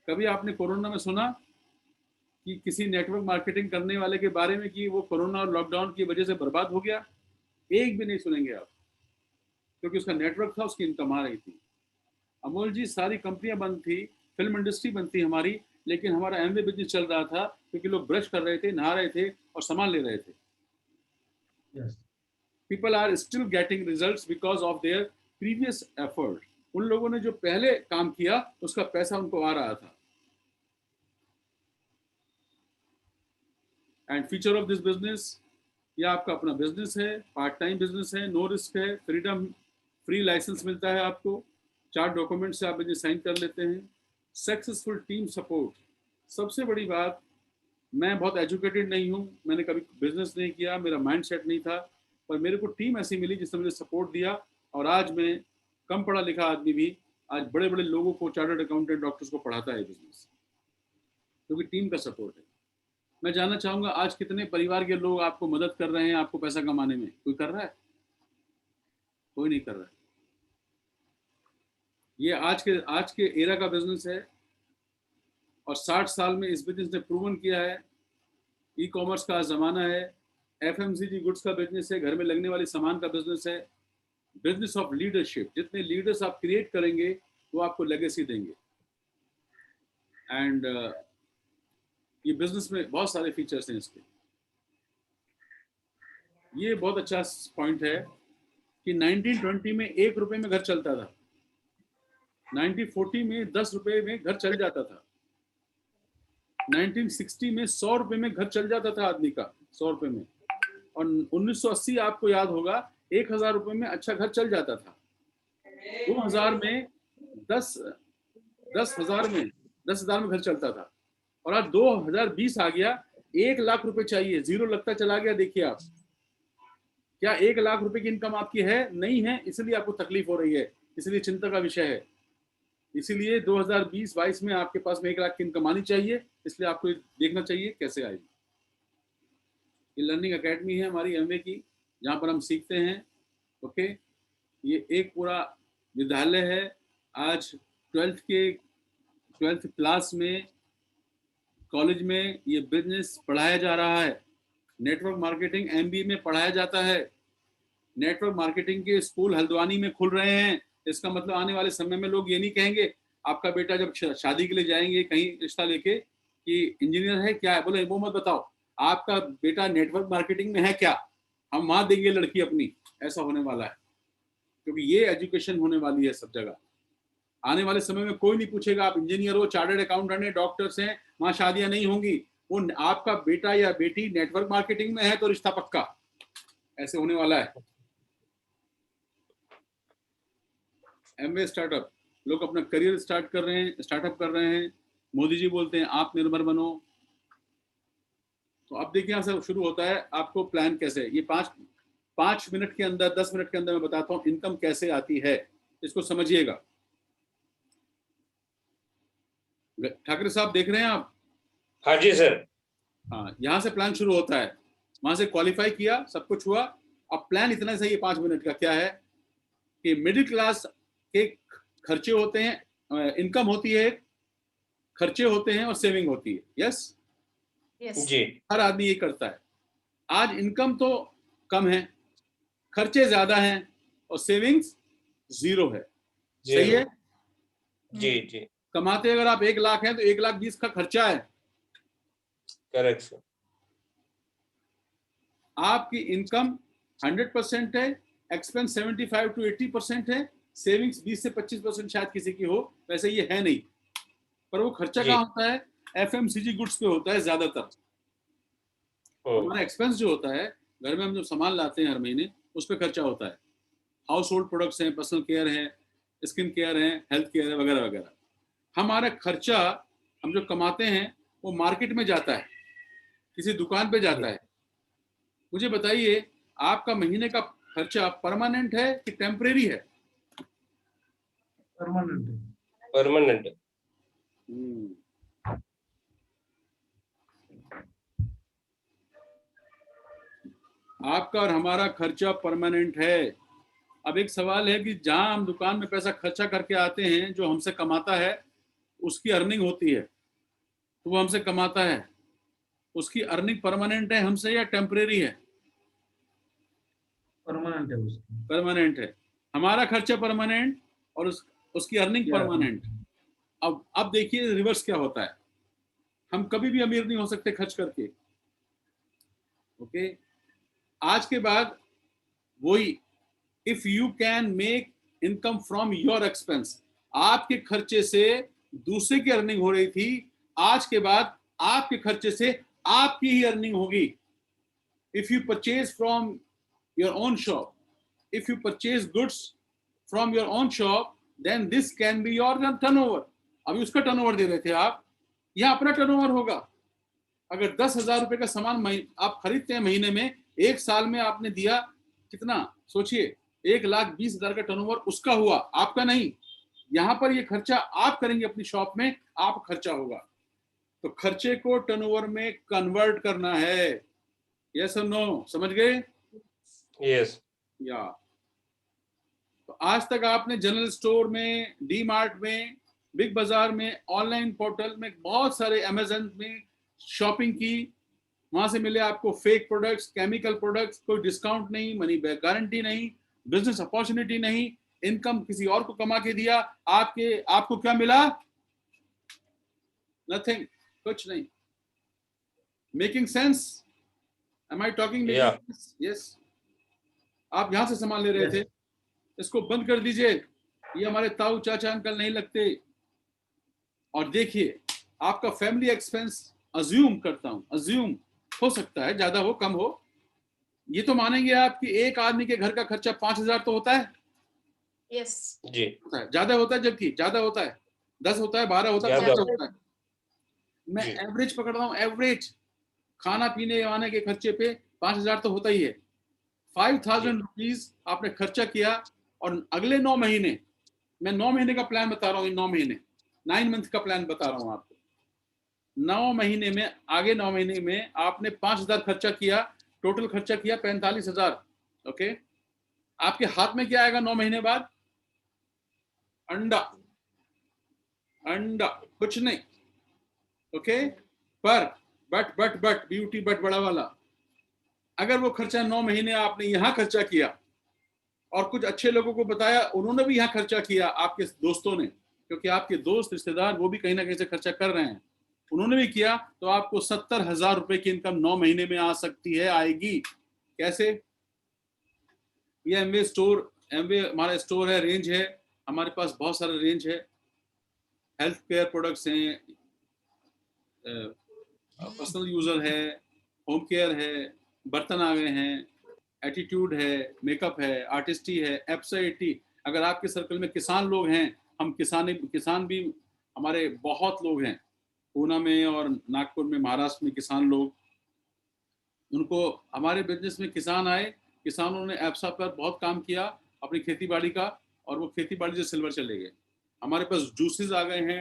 कभी आपने कोरोना में सुना कि किसी नेटवर्क मार्केटिंग करने वाले के बारे में कि वो कोरोना और लॉकडाउन की वजह से बर्बाद हो गया? एक भी नहीं सुनेंगे आप, क्योंकि उसका नेटवर्क था, उसकी इनकम आ रही थी। अमोल जी, सारी कंपनियां बंद थी, फिल्म इंडस्ट्री बंद थी हमारी, लेकिन हमारा एमवे बिजनेस चल रहा था, क्योंकि लोग ब्रश कर रहे थे, नहा रहे थे और सामान ले रहे थे। yes. People are still getting results because of their previous effort. उन लोगों ने जो पहले काम किया उसका पैसा उनको आ रहा था। And future of this business, ये आपका अपना बिजनेस है, पार्ट टाइम बिजनेस है, नो रिस्क है, फ्रीडम, फ्री लाइसेंस मिलता है आपको, 4 डॉक्यूमेंट से आप बिजनेस साइन कर लेते हैं। सक्सेसफुल टीम सपोर्ट, सबसे बड़ी बात। मैं बहुत एजुकेटेड नहीं हूँ, मैंने कभी बिजनेस नहीं किया, मेरा माइंड सेट नहीं था, पर मेरे को टीम ऐसी मिली जिसने मुझे सपोर्ट दिया। और आज मैं कम पढ़ा लिखा आदमी भी आज बड़े बड़े लोगों को, चार्टर्ड अकाउंटेंट, डॉक्टर्स को पढ़ाता है बिजनेस, क्योंकि टीम का सपोर्ट है। मैं जानना चाहूंगा, आज कितने परिवार के लोग आपको मदद कर रहे हैं आपको पैसा कमाने में? कोई कर रहा है? कोई नहीं कर रहा है। ये आज के एरा का बिजनेस है और 60 साल में इस बिजनेस ने प्रूवन किया है। ई कॉमर्स का ज़माना है, एफएमसीजी गुड्स का बिजनेस है, घर में लगने वाली सामान का बिजनेस है, बिजनेस ऑफ लीडरशिप। जितने लीडर्स आप क्रिएट करेंगे वो आपको लेगेसी देंगे। एंड ये बिजनेस में बहुत सारे फीचर्स हैं इसके। ये बहुत अच्छा पॉइंट है कि 1920 में 1 रुपए में घर चलता था, 1940 में 10 रुपए में घर चल जाता था, 1960 में 100 रुपए में घर चल जाता था आदमी का, 100 रुपए में, और 1980 आपको याद होगा 1000 रुपए में अच्छा घर चल जाता था, 2000 में 10,000 में घर चलता था, और आज 2020 आ गया, 1 लाख रुपए चाहिए, जीरो लगता चला गया। देखिए आप, क्या 1 लाख रुपए की इनकम आपकी है? नहीं है, इसलिए आपको तकलीफ हो रही है, इसलिए चिंता का विषय है। इसीलिए 2020-22 में आपके पास में 1 लाख की इनकम आनी चाहिए, इसलिए आपको देखना चाहिए कैसे आएगी। ये लर्निंग एकेडमी है हमारी एमवे की, जहाँ पर हम सीखते हैं। ओके, ये एक पूरा विद्यालय है। आज 12th क्लास में कॉलेज में ये बिजनेस पढ़ाया जा रहा है। नेटवर्क मार्केटिंग MBA में पढ़ाया जाता है। नेटवर्क मार्केटिंग के स्कूल हल्द्वानी में खुल रहे हैं। इसका मतलब आने वाले समय में लोग ये नहीं कहेंगे, आपका बेटा जब शादी के लिए जाएंगे कहीं रिश्ता लेके, कि इंजीनियर है क्या है, बोले वो मत बताओ, आपका बेटा नेटवर्क मार्केटिंग में है क्या, हम वहां देंगे लड़की अपनी। ऐसा होने वाला है, क्योंकि ये एजुकेशन होने वाली है सब जगह। आने वाले समय में कोई नहीं पूछेगा आप इंजीनियर हो, चार्टर्ड अकाउंटेंट है, डॉक्टर्स हैं, वहां शादियां नहीं होंगी। वो आपका बेटा या बेटी नेटवर्क मार्केटिंग में है तो रिश्ता पक्का। ऐसे होने वाला है। एमवे स्टार्टअप, लोग अपना करियर स्टार्टअप कर रहे हैं। मोदी जी बोलते हैं आत्मनिर्भर बनो। तो अब देखिए यहाँ से शुरू होता है आपको प्लान कैसे। ये 5 मिनट के अंदर, 10 मिनट के अंदर मैं बताता हूँ इनकम कैसे आती है, इसको समझिएगा। ठाकरे साहब देख रहे हैं आप? हाँ जी सर। हाँ, यहाँ से प्लान शुरू होता है। वहां से क्वालिफाई किया, सब कुछ हुआ। अब प्लान इतना सही है 5 मिनट का, क्या है कि मिडिल क्लास के खर्चे होते हैं, इनकम होती है, खर्चे होते हैं और सेविंग होती है। यस जी, हर आदमी ये करता है। आज इनकम तो कम है, खर्चे ज्यादा हैं और सेविंग्स 0 है। सही है? जी जी, कमाते अगर आप 1 लाख हैं तो 1,20,000 का खर्चा है। Correct sir. आपकी इनकम 100% है, एक्सपेंस 75 to 80% है, सेविंग्स 20 से 25% शायद किसी की हो, वैसे ये है नहीं। पर वो खर्चा कहाँ होता है? FMCG गुड्स पे होता है ज्यादातर। हमारा एक्सपेंस जो होता है, घर में हम जो सामान लाते हैं हर महीने, उस पर खर्चा होता है। हाउस होल्ड प्रोडक्ट्स हैं, पर्सनल केयर है, स्किन केयर है, हेल्थ केयर है, वगैरह वगैरह। हमारा खर्चा हम जो कमाते हैं वो मार्केट में जाता है, किसी दुकान पे जाता है। मुझे बताइए, आपका महीने का खर्चा परमानेंट है कि टेम्परेरी है? परमानेंट है। परमानेंट। आपका और हमारा खर्चा परमानेंट है। अब एक सवाल है कि जहां हम दुकान में पैसा खर्चा करके आते हैं, जो हमसे कमाता है उसकी अर्निंग होती है, तो वो हमसे कमाता है, उसकी अर्निंग परमानेंट है हमसे या टेम्परेरी है? परमानेंट है उसकी। परमानेंट है। हमारा खर्चा परमानेंट और उसकी अर्निंग परमानेंट। अब देखिए रिवर्स क्या होता है। हम कभी भी अमीर नहीं हो सकते खर्च करके। ओके, आज के बाद वही, if you can make income from your expense, आपके खर्चे से दूसरे की अर्निंग हो रही थी, आज के बाद आपके खर्चे से आपकी ही अर्निंग होगी। If you purchase from your own shop, if you purchase goods from your own shop, then this can be your turnover। अभी उसका टर्नओवर दे रहे थे आप, यह अपना टर्नओवर होगा। अगर 10,000 रुपए का सामान आप खरीदते हैं महीने में, 1 साल में आपने दिया कितना, सोचिए, 1,20,000 का टर्नओवर उसका हुआ, आपका नहीं। यहां पर ये खर्चा आप करेंगे अपनी शॉप में, आप खर्चा होगा। तो खर्चे को टर्नओवर में कन्वर्ट करना है। यस और नो, समझ गए? यस। या तो आज तक आपने जनरल स्टोर में, डी मार्ट में, बिग बाजार में, ऑनलाइन पोर्टल में, बहुत सारे अमेज़न में शॉपिंग की, वहां से मिले आपको फेक प्रोडक्ट्स, केमिकल प्रोडक्ट्स, कोई डिस्काउंट नहीं, मनी बैक गारंटी नहीं, बिजनेस अपॉर्चुनिटी नहीं, इनकम किसी और को कमा के दिया, आपको क्या मिला? नथिंग, कुछ नहीं। Making sense? Am I talking? Yeah. Yes. आप यहां से सामान ले रहे Yes. थे, इसको बंद कर दीजिए, ये हमारे ताऊ चाचा अंकल नहीं लगते। और देखिए आपका फैमिली एक्सपेंस, अज्यूम करता हूं, अज्यूम हो सकता है ज्यादा हो कम हो, ये तो मानेंगे आप कि एक आदमी के घर का खर्चा 5,000 तो होता है, Yes. जी, ज्यादा होता है, जबकि ज्यादा होता है, 10 होता है, 12 होता है, ज्यादा 15 होता है। मैं जी। एवरेज पकड़ रहा हूँ, एवरेज खाना पीने आने के खर्चे पे 5,000 तो होता ही है। 5,000 रुपीज आपने खर्चा किया, और अगले 9 महीने, मैं 9 महीने का प्लान बता रहा हूँ, 9 महीने, 9 मंथ का प्लान बता रहा हूँ आपको। 9 महीने में, आगे 9 महीने में आपने 5,000 खर्चा किया, टोटल खर्चा किया 45,000। ओके, आपके हाथ में क्या आएगा 9 महीने बाद? अंडा, अंडा, कुछ नहीं। ओके, पर बट ब्यूटी बट बड़ा वाला, अगर वो खर्चा 9 महीने आपने यहां खर्चा किया और कुछ अच्छे लोगों को बताया, उन्होंने भी यहाँ खर्चा किया, आपके दोस्तों ने, क्योंकि आपके दोस्त रिश्तेदार वो भी कहीं ना कहीं से खर्चा कर रहे हैं, उन्होंने भी किया, तो आपको 70,000 रुपए की इनकम 9 महीने में आ सकती है, आएगी। कैसे? ये एमवे स्टोर, एमवे हमारा स्टोर है, रेंज है हमारे पास, बहुत सारे रेंज है, हेल्थ केयर प्रोडक्ट्स हैं, पर्सनल यूजर है, होम केयर है, बर्तन आ गए हैं, एटीट्यूड है, मेकअप है, आर्टिस्टी है, एप्साइटी। अगर आपके सर्कल में किसान लोग हैं, हम किसान भी हमारे बहुत लोग हैं, पूना में और नागपुर में, महाराष्ट्र में किसान लोग, उनको हमारे बिजनेस में किसान आए, किसानों ने एप्सा पर बहुत काम किया अपनी खेती बाड़ी का, और वो खेती बाड़ी से सिल्वर चले गए। हमारे पास जूसेस आ गए हैं,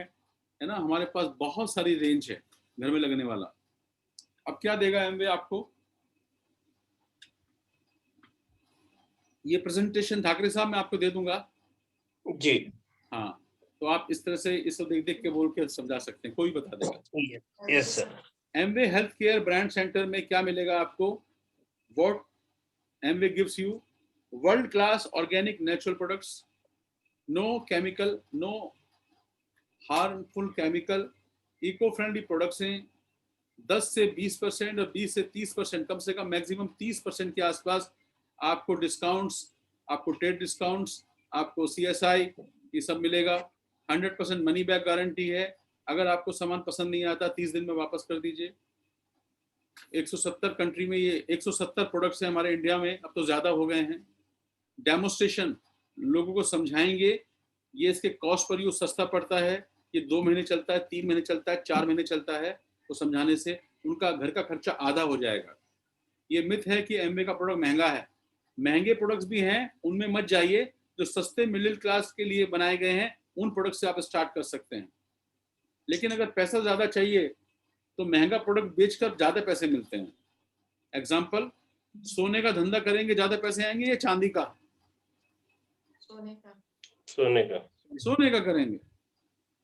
है ना, हमारे पास बहुत सारी रेंज है घर में लगने वाला। अब क्या देगा एमवे आपको? ये प्रेजेंटेशन ठाकरे साहब मैं आपको दे दूंगा। जी, हाँ, तो आप इस तरह से इसको देख देख के बोल के समझा सकते हैं, कोई बता देगा। Yes sir. Amway health care brand centre में क्या मिलेगा आपको? What Amway gives you? World class organic natural products, no chemical, no harmful chemical, eco friendly products हैं। 10 से 20% और 20 से 30%, कम से कम मैक्सिमम 30% के आसपास आपको डिस्काउंट्स, आपको ट्रेड डिस्काउंट्स, आपको CSI, ये सब मिलेगा। 100% मनी बैक गारंटी है। अगर आपको सामान पसंद नहीं आता 30 दिन में वापस कर दीजिए। 170 कंट्री में ये 170 प्रोडक्ट्स हैं हमारे इंडिया में, अब तो ज़्यादा हो गए हैं। डेमोस्ट्रेशन, लोगों को समझाएंगे, ये इसके कॉस्ट पर यूज सस्ता पड़ता है, ये 2 महीने चलता है, 3 महीने चलता है, 4 महीने चलता है, तो समझाने से उनका घर का खर्चा आधा हो जाएगा। ये मिथ है कि एमवे का प्रोडक्ट महंगा है, महंगे प्रोडक्ट्स भी हैं, उनमें मत जाइए। जो सस्ते मिडिल क्लास के लिए बनाए गए हैं, उन प्रोडक्ट से आप स्टार्ट कर सकते हैं। लेकिन अगर पैसा ज़्यादा चाहिए तो महंगा प्रोडक्ट बेचकर ज़्यादा पैसे मिलते हैं। एग्जाम्पल, सोने का धंधा करेंगे ज़्यादा पैसे आएंगे, या चांदी का? सोने का। सोने का। सोने का करेंगे,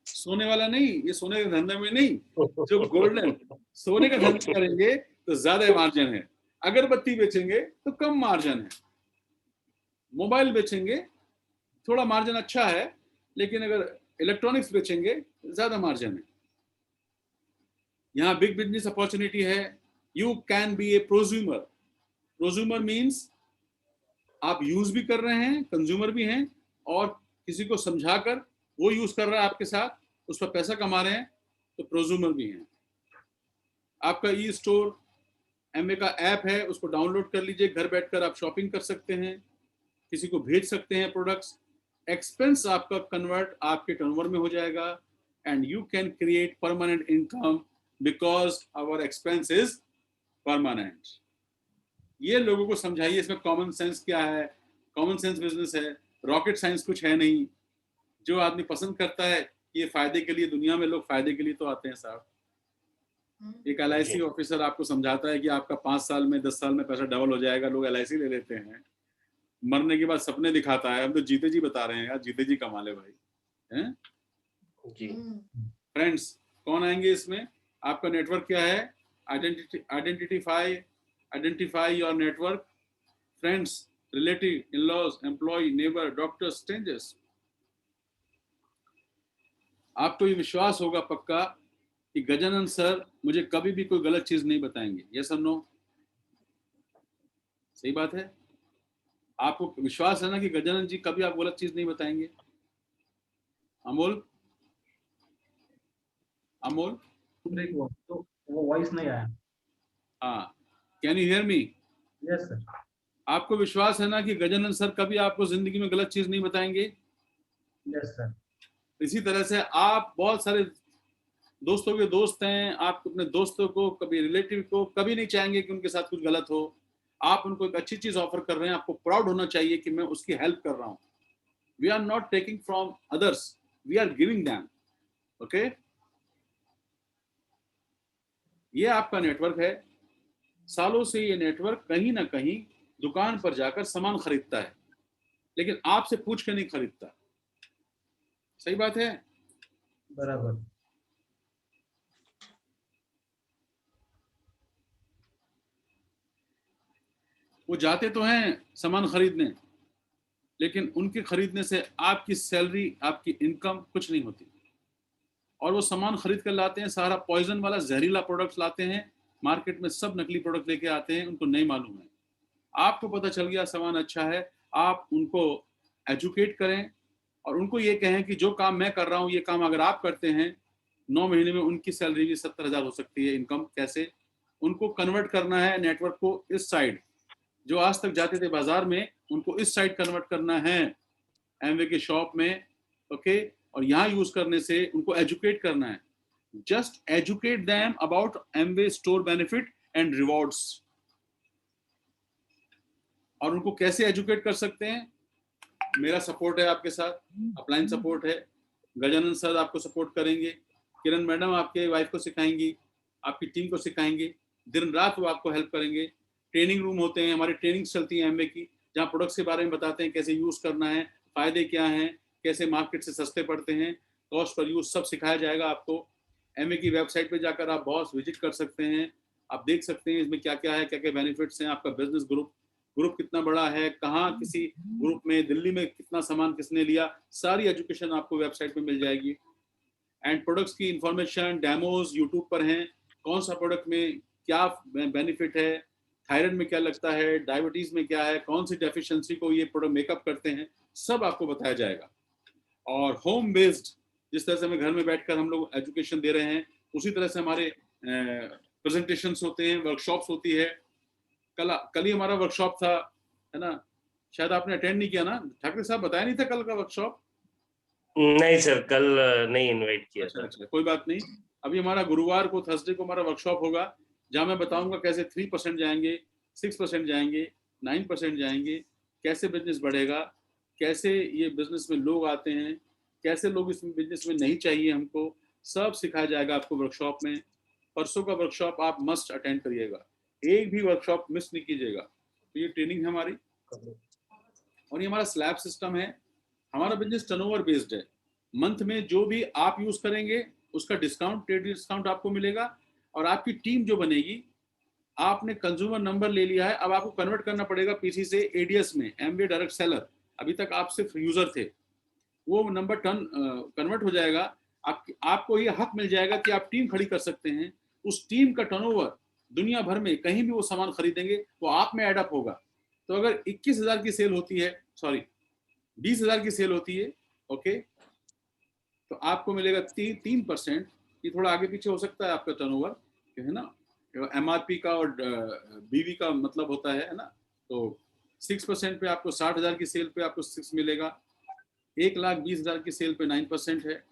सोने वाला नहीं, ये सोने के धंधे में नहीं, जो गोल्डन, सोने का धंधा करेंगे तो ज्यादा मार्जिन है। अगरबत्ती बेचेंगे तो कम मार्जिन है। मोबाइल बेचेंगे थोड़ा मार्जिन अच्छा है, लेकिन अगर इलेक्ट्रॉनिक्स बेचेंगे ज्यादा मार्जिन है। यहाँ बिग बिजनेस अपॉर्चुनिटी है। You can be a prosumer. Prosumer means आप यूज भी कर रहे हैं, कंज्यूमर भी हैं, और किसी को समझाकर वो यूज कर रहा है आपके साथ, उस पर पैसा कमा रहे हैं, तो प्रोज्यूमर भी हैं। आपका ई स्टोर एमवे का ऐप है, उसको डाउनलोड कर लीजिए, घर बैठकर आप शॉपिंग कर सकते हैं, किसी को भेज सकते हैं प्रोडक्ट्स। एक्सपेंस आपका कन्वर्ट आपके टर्नओवर में हो जाएगा, and you can create permanent income because our expense is permanent. ये लोगों को समझाइए, इसमें कॉमन सेंस क्या है। कॉमन सेंस बिजनेस है, रॉकेट साइंस कुछ है नहीं। जो आदमी पसंद करता है ये फायदे के लिए, दुनिया में लोग फायदे के लिए तो आते हैं साहब। एक LIC ऑफिसर आपको समझाता है कि आपका 5 साल में 10 साल में पैसा डबल हो जाएगा, लोग LIC ले लेते हैं। मरने के बाद सपने दिखाता है, हम तो जीते जी बता रहे हैं यार, जीते जी कमा ले भाई, हैं? जी। फ्रेंड्स कौन आएंगे इसमें? आपका नेटवर्क क्या है? Identify your network, friends, relative, in laws, employ, neighbour, doctor, strangers. आपको ये विश्वास होगा पक्का कि गजानन सर मुझे कभी भी कोई गलत चीज नहीं बताएंगे? यस और नो? सही बात है? आपको विश्वास है ना कि गजानन जी कभी आप गलत चीज नहीं बताएंगे? अमोल, अमोल, ब्रेक हुआ तो वो वॉइस नहीं आया। हाँ, can you hear me? Yes sir. आपको विश्वास है ना कि गजानन सर कभी आपको जिंदगी में गलत चीज नहीं बताएंगे? Yes sir. इसी तरह से आप बहुत सारे दोस्तों के दोस्त हैं, आप अपने दोस्तों को, कभी रिलेटिव को कभी नहीं चाहेंगे कि उनके साथ कुछ गलत हो। आप उनको एक अच्छी चीज ऑफर कर रहे हैं, आपको प्राउड होना चाहिए कि मैं उसकी हेल्प कर रहा हूँ। We are not taking from others, we are giving them. Okay, ये आपका नेटवर्क है। सालों से ये नेटवर्क कहीं ना कहीं दुकान पर जाकर सामान खरीदता है, लेकिन आपसे पूछ के नहीं खरीदता। सही बात है? बराबर। वो जाते तो हैं सामान खरीदने, लेकिन उनके खरीदने से आपकी सैलरी, आपकी इनकम कुछ नहीं होती। और वो सामान खरीद कर लाते हैं, सारा पॉइजन वाला जहरीला प्रोडक्ट लाते हैं। मार्केट में सब नकली प्रोडक्ट लेके आते हैं, उनको नहीं मालूम है। आपको पता चल गया सामान अच्छा है, आप उनको एजुकेट करें और उनको ये कहें कि जो काम मैं कर रहा हूँ, ये काम अगर आप करते हैं, 9 महीने में उनकी सैलरी भी 70,000 हो सकती है इनकम। कैसे? उनको कन्वर्ट करना है नेटवर्क को इस साइड। जो आज तक जाते थे बाजार में, उनको इस साइड कन्वर्ट करना है, एमवे के शॉप में। ओके, और यहाँ यूज करने से उनको एजुकेट करना है। Just educate them about Amway store benefit and rewards. और उनको कैसे एजुकेट कर सकते हैं? मेरा सपोर्ट है आपके साथ, अपलाइन सपोर्ट है। गजानन सर आपको सपोर्ट करेंगे, किरण मैडम आपके वाइफ को सिखाएंगी, आपकी टीम को सिखाएंगे, दिन रात वो आपको हेल्प करेंगे। ट्रेनिंग रूम होते हैं, हमारी ट्रेनिंग्स चलती हैं एमवे की, जहाँ प्रोडक्ट्स के बारे में बताते हैं, कैसे यूज करना है, फायदे क्या हैं, कैसे मार्केट से सस्ते पड़ते हैं, कॉस्ट पर यूज, सब सिखाया जाएगा आपको। एमवे की वेबसाइट पे जाकर आप बॉस विजिट कर सकते हैं, आप देख सकते हैं इसमें क्या क्या है, क्या क्या बेनिफिट्स हैं। आपका बिजनेस ग्रुप कितना बड़ा है, कहाँ किसी ग्रुप में, दिल्ली में कितना सामान किसने लिया, सारी एजुकेशन आपको वेबसाइट पे मिल जाएगी। एंड प्रोडक्ट्स की इंफॉर्मेशन, डेमोज यूट्यूब पर हैं, कौन सा प्रोडक्ट में क्या बेनिफिट है, थायराइड में क्या लगता है, डायबिटीज में क्या है, कौन सी डेफिशिएंसी को ये प्रोडक्ट मेकअप करते हैं, सब आपको बताया जाएगा। और होम बेस्ड, जिस तरह से हमें घर में बैठकर हम लोग एजुकेशन दे रहे हैं, उसी तरह से हमारे प्रेजेंटेशंस होते हैं, वर्कशॉप्स होती है। कल ही हमारा वर्कशॉप था, है ना? शायद आपने अटेंड नहीं किया ना, ठाकरे साहब बताया नहीं था कल का वर्कशॉप? नहीं सर, कल नहीं इनवाइट किया अच्छा था। अच्छा, कोई बात नहीं। अभी हमारा गुरुवार को, थर्सडे को हमारा वर्कशॉप होगा, जहाँ मैं बताऊंगा कैसे 3% जाएंगे, 6% जाएंगे, 9% जाएंगे, कैसे बिजनेस बढ़ेगा, कैसे ये बिजनेस में लोग आते हैं, कैसे लोग इस बिजनेस में नहीं चाहिए हमको, सब सिखाया जाएगा आपको वर्कशॉप में। परसों का वर्कशॉप आप मस्ट अटेंड करिएगा, एक भी वर्कशॉप मिस नहीं कीजिएगा। तो ये ट्रेनिंग है हमारी, और ये हमारा स्लैब सिस्टम है। हमारा बिजनेस टर्नओवर बेस्ड है। मंथ में जो भी आप यूज करेंगे उसका डिस्काउंट, ट्रेड डिस्काउंट आपको मिलेगा। और आपकी टीम जो बनेगी, आपने कंज्यूमर नंबर ले लिया है, अब आपको कन्वर्ट करना पड़ेगा पीसी से एडीएस में, एमवे डायरेक्ट सेलर। अभी तक आप सिर्फ यूजर थे, वो नंबर कन्वर्ट हो जाएगा। आपको ये हक मिल जाएगा कि आप टीम खड़ी कर सकते हैं। उस टीम का टर्नओवर दुनिया भर में कहीं भी वो सामान खरीदेंगे वो आप में एडअप होगा। तो अगर 21,000 की सेल होती है, सॉरी 20,000 की सेल होती है, ओके, तो आपको मिलेगा 3%। ये थोड़ा आगे पीछे हो सकता है आपका टर्नओवर, है ना? एमआरपी का और बीवी का मतलब होता है ना? तो 6% पे आपको 60,000 की सेल पे आपको 6 मिलेगा। 1,20,000 की सेल पे 9% है।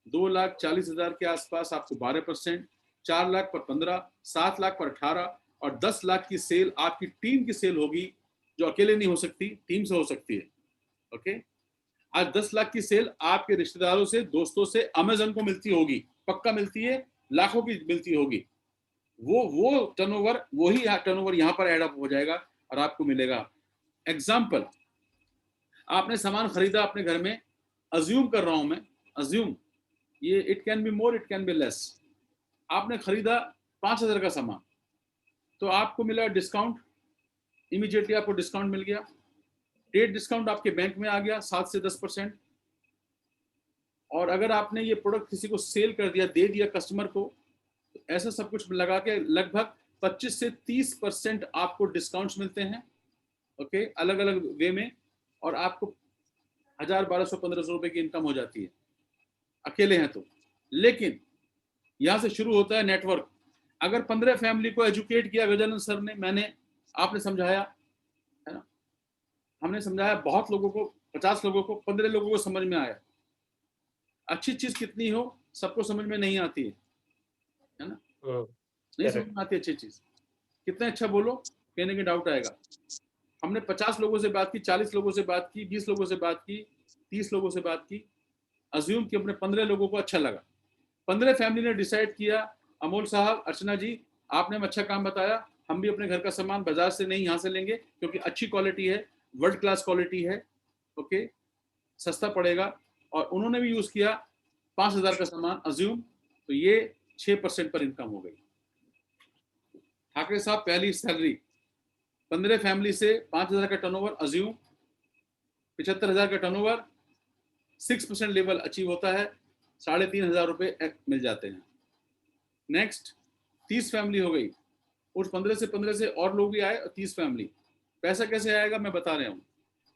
2,40,000 के आसपास आपको 12%, 4 लाख पर 15, 7 लाख पर 18 और 10 लाख की सेल आपकी टीम की सेल होगी, जो अकेले नहीं हो सकती, टीम से हो सकती है। ओके, आज 10 लाख की सेल आपके रिश्तेदारों से, दोस्तों से, अमेजन को मिलती होगी, पक्का मिलती है, लाखों की मिलती होगी। वो टर्नओवर, वही टर्नओवर यहाँ पर एड अप हो जाएगा और आपको मिलेगा। एग्जाम्पल, आपने सामान खरीदा अपने घर में, अज्यूम कर रहा हूं मैं, अज्यूम, ये it can be more, it can be less. आपने खरीदा 5,000 का सामान, तो आपको मिला डिस्काउंट, इमीडिएटली आपको डिस्काउंट मिल गया। ट्रेड डिस्काउंट आपके बैंक में आ गया 7 से 10%। और अगर आपने ये प्रोडक्ट किसी को सेल कर दिया, दे दिया कस्टमर को, तो ऐसा सब कुछ लगा के लगभग 25 से 30% आपको डिस्काउंट्स मिलते हैं, ओके, अलग अलग वे में, और आपको 1000, 1200, 1500 रुपए की इनकम हो जाती है अकेले हैं तो। लेकिन यहाँ से शुरू होता है नेटवर्क। अगर 15 फैमिली को एजुकेट किया गजानन सर ने, मैंने, आपने समझाया, है ना, हमने समझाया, बहुत लोगों को, 50 लोगों को, 15 लोगों को समझ में आया। अच्छी चीज कितनी हो सबको समझ में नहीं आती है ना, नहीं समझ में आती अच्छी चीज, कितना अच्छा बोलो कहने के डाउट आएगा। हमने 50 लोगों से बात की, 40 लोगों से बात की, 20 लोगों से बात की, 30 लोगों से बात की, अज्यूम कि अपने 15 लोगों को अच्छा लगा। 15 फैमिली ने डिसाइड किया, अमोल साहब, अर्चना जी, आपने हमें अच्छा काम बताया, हम भी अपने घर का सामान बाजार से नहीं यहाँ से लेंगे, क्योंकि अच्छी क्वालिटी है, वर्ल्ड क्लास क्वालिटी है, ओके, सस्ता पड़ेगा। और उन्होंने भी यूज किया 5000 का सामान अज्यूम, तो ये 6% पर इनकम हो गई। ठाकरे साहब पहली सैलरी, 15 फैमिली से 5000 का टर्नओवर अज्यूम, 75,000 का टर्नओवर, 6% लेवल अचीव होता है, 3500 रुपए मिल जाते हैं। नेक्स्ट 30 फैमिली हो गई, उस 15 से और लोग भी आए, 30 फैमिली। पैसा कैसे आएगा मैं बता रहा हूँ।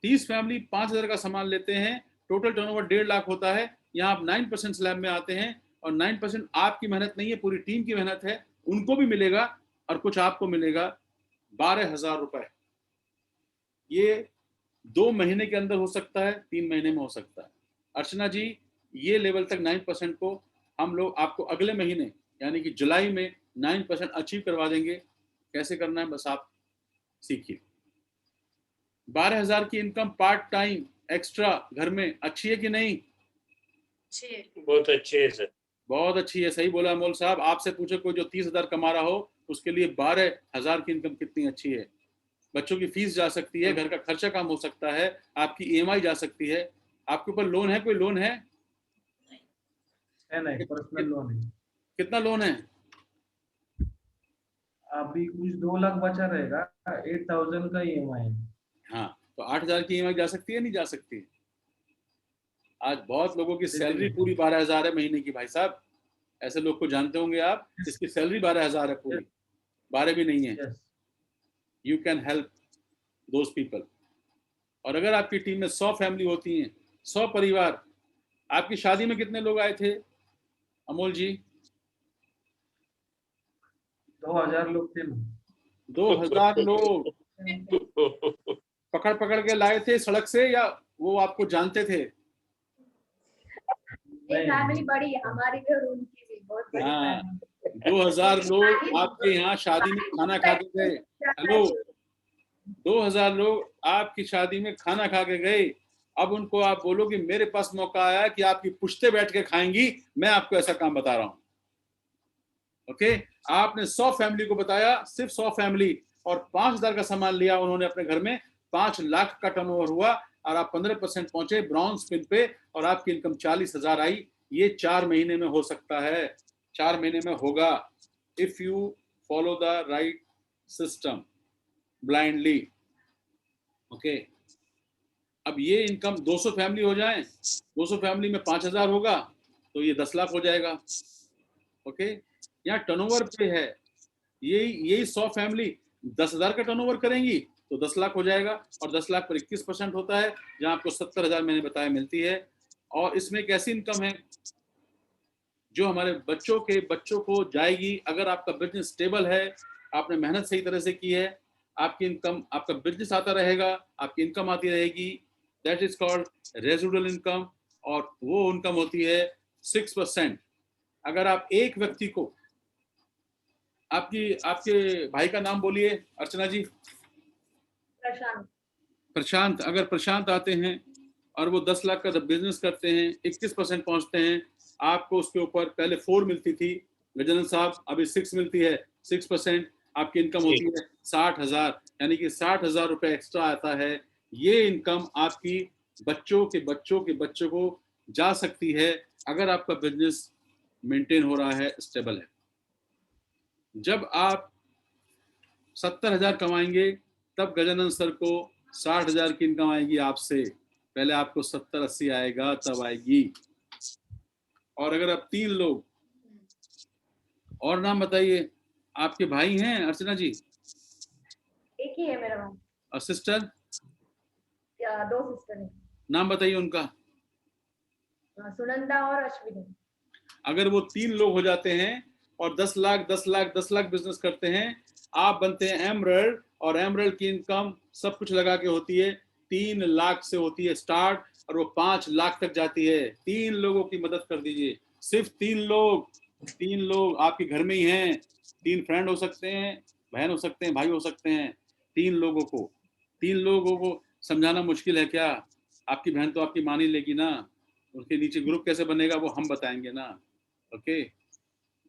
30 फैमिली 5000 का सामान लेते हैं, टोटल टर्नओवर 1.5 लाख होता है। यहाँ आप 9% स्लैब में आते हैं, और 9% आपकी मेहनत नहीं है, पूरी टीम की मेहनत है, उनको भी मिलेगा और कुछ आपको मिलेगा, 12,000 रुपए। ये 2 महीने के अंदर हो सकता है, 3 महीने में हो सकता है। अर्चना जी, ये लेवल तक 9% को हम लोग आपको अगले महीने यानी कि जुलाई में 9% अचीव करवा देंगे। कैसे करना है बस आप सीखिए। 12,000 की इनकम पार्ट टाइम एक्स्ट्रा घर में अच्छी है कि नहीं? बहुत अच्छे है सर। बहुत अच्छी है, सही बोला अमोल साहब। आपसे पूछो कोई जो 30,000 कमा रहा हो, उसके लिए 12,000 की इनकम कितनी अच्छी है। बच्चों की फीस जा सकती है, घर का खर्चा कम हो सकता है, आपकी EMI जा सकती है। आपके ऊपर लोन है, कोई लोन है? नहीं, पर्सनल लोन है। कितना लोन है? अभी कुछ 2 लाख बचा रहेगा, 8,000 का EMI है। हाँ, तो 8,000 की EMI जा सकती है, नहीं जा सकती? आज बहुत लोगों की सैलरी पूरी 12,000 है महीने की, भाई साहब। ऐसे लोग को जानते होंगे आप, जिसकी सैलरी 12,000 है पूरी, 12 भी नहीं है। You can help those people. और अगर आपकी टीम में 100 फैमिली होती हैं, 100 परिवार, आपकी शादी में कितने लोग आए थे अमोल जी? 2,000 लोग थे ना। 2,000 लोग पकड़ पकड़ के लाए थे सड़क से, या वो आपको जानते थे? फैमिली बड़ी है हमारी भी और उनकी भी, बहुत बड़ी हाँ, फैमिली। 2,000 लोग आपके यहाँ शादी में खाना खा के गए। हेलो, 2,000 लोग आपकी शादी में खाना खा के गए। अब उनको आप बोलो कि मेरे पास मौका आया कि आपकी पुश्ते बैठ के खाएंगी, मैं आपको ऐसा काम बता रहा हूं। ओके, आपने 100 फैमिली को बताया, सिर्फ 100 फैमिली, और 5,000 का सामान लिया उन्होंने अपने घर में, 5 लाख का टर्नओवर हुआ, और आप 15% पहुंचे ब्रॉन्ज पिन पे, और आपकी इनकम 40,000 आई। ये 4 महीने में हो सकता है, 4 महीने में होगा, if you follow the right system blindly. Okay, अब ये इनकम 200 फैमिली हो जाए, 200 फैमिली में 5,000 होगा, तो ये 10 लाख हो जाएगा। ओके, यहाँ टर्नओवर पे है, यही 100 फैमिली 10,000 का टर्नओवर करेंगी तो 10 लाख हो जाएगा, और 10 लाख पर 21% होता है, जहां आपको 70,000 मैंने बताया मिलती है। और इसमें एक ऐसी इनकम है जो हमारे बच्चों को जाएगी। अगर आपका बिजनेस स्टेबल है, आपने मेहनत सही तरह से की है, आपकी इनकम, आपका बिजनेस आता रहेगा, आपकी इनकम आती रहेगी, that is called residual income. और वो इनकम होती है 6%। अगर आप एक व्यक्ति को, आपके भाई का नाम बोलिए अर्चना जी। प्रशांत। अगर प्रशांत आते हैं और वो 10 लाख का बिजनेस करते हैं, 21% पहुंचते हैं, आपको उसके ऊपर पहले 4 मिलती थी गजानन साहब, अभी 6 मिलती है, 6%। आपकी इनकम होती है 60,000, यानी कि 60,000 रुपए एक्स्ट्रा आता है। ये इनकम आपकी बच्चों के बच्चों को जा सकती है, अगर आपका बिजनेस मेंटेन हो रहा है, स्टेबल है। जब आप 70,000 कमाएंगे, तब गजानन सर को 60,000 की इनकम आएगी आपसे। पहले आपको 70-80 आएगा, तब आएगी। और अगर आप 3 लोग, और नाम बताइए, आपके भाई हैं अर्चना जी? एक ही है मेरा भाई, और सिस्टर? या 2 सिस्टर है, नाम बताइए उनका। सुनंदा और अश्विनी। अगर वो 3 लोग हो जाते हैं और 10 लाख 10 लाख 10 लाख बिजनेस करते हैं, आप बनते हैं एमरल्ड, और एमरल्ड की इनकम सब कुछ लगा के होती है 3 लाख से होती है स्टार्ट, और वो 5 लाख तक जाती है। 3 लोगों की मदद कर दीजिए, सिर्फ 3 लोग आपके घर में ही हैं। 3 फ्रेंड हो सकते हैं, बहन हो सकते हैं, भाई हो सकते हैं। 3 लोगों को समझाना मुश्किल है क्या? आपकी बहन तो आपकी मान ही लेगी ना। उसके नीचे ग्रुप कैसे बनेगा वो हम बताएंगे ना। ओके,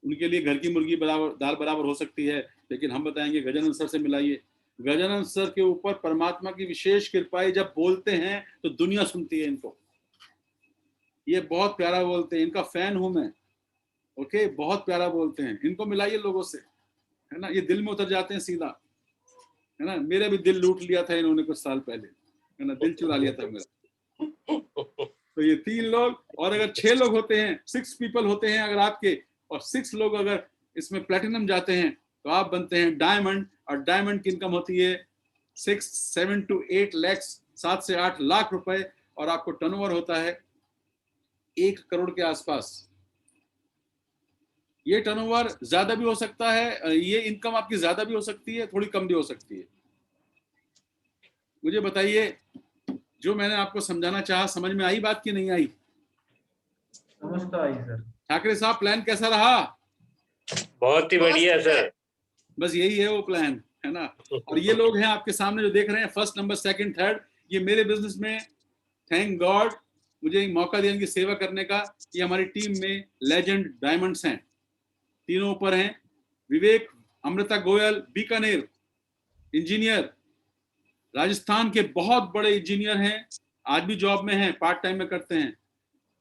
उनके लिए घर की मुर्गी बराबर दाल बराबर हो सकती है, लेकिन हम बताएंगे गजानन सर से मिलाइए। गजानन सर के ऊपर परमात्मा की विशेष कृपाएं, जब बोलते हैं तो दुनिया सुनती है इनको। ये बहुत प्यारा बोलते हैं, इनका फैन हूं मैं। ओके, बहुत प्यारा बोलते हैं, इनको मिलाइए लोगों से, है ना। ये दिल में उतर जाते हैं सीधा, है ना। मेरा भी दिल लूट लिया था इन्होंने कुछ साल पहले, है ना, दिल चुरा लिया था मेरा। तो ये 3 लोग, और अगर 6 लोग होते हैं, 6 पीपल होते हैं अगर आपके, और 6 लोग अगर इसमें प्लेटिनम जाते हैं, तो आप बनते हैं डायमंड। और डायमंड की इनकम होती है 7 to 8 लाख, 7 से 8 लाख रुपए, और आपको टर्नओवर होता है 1 करोड़ के आसपास। ये टर्नओवर ज्यादा भी हो सकता है, ये इनकम आपकी ज्यादा भी हो सकती है, थोड़ी कम भी हो सकती है। मुझे बताइए, जो मैंने आपको समझाना चाहा, समझ में आई बात की नहीं आई? समझ तो आई सर। ठाकरे साहब, प्लान कैसा रहा? बहुत ही बढ़िया सर। बस यही है वो प्लान, है ना। और ये लोग हैं आपके सामने जो देख रहे हैं, फर्स्ट नंबर, सेकंड, थर्ड, ये मेरे बिजनेस में, थैंक गॉड, मुझे एक मौका दिया इनकी सेवा करने का। ये हमारी टीम में लेजेंड डायमंड्स हैं, तीनों ऊपर हैं। विवेक अमृता गोयल, बीकानेर इंजीनियर, राजस्थान के बहुत बड़े इंजीनियर हैं, आज भी जॉब में हैं, पार्ट टाइम में करते हैं।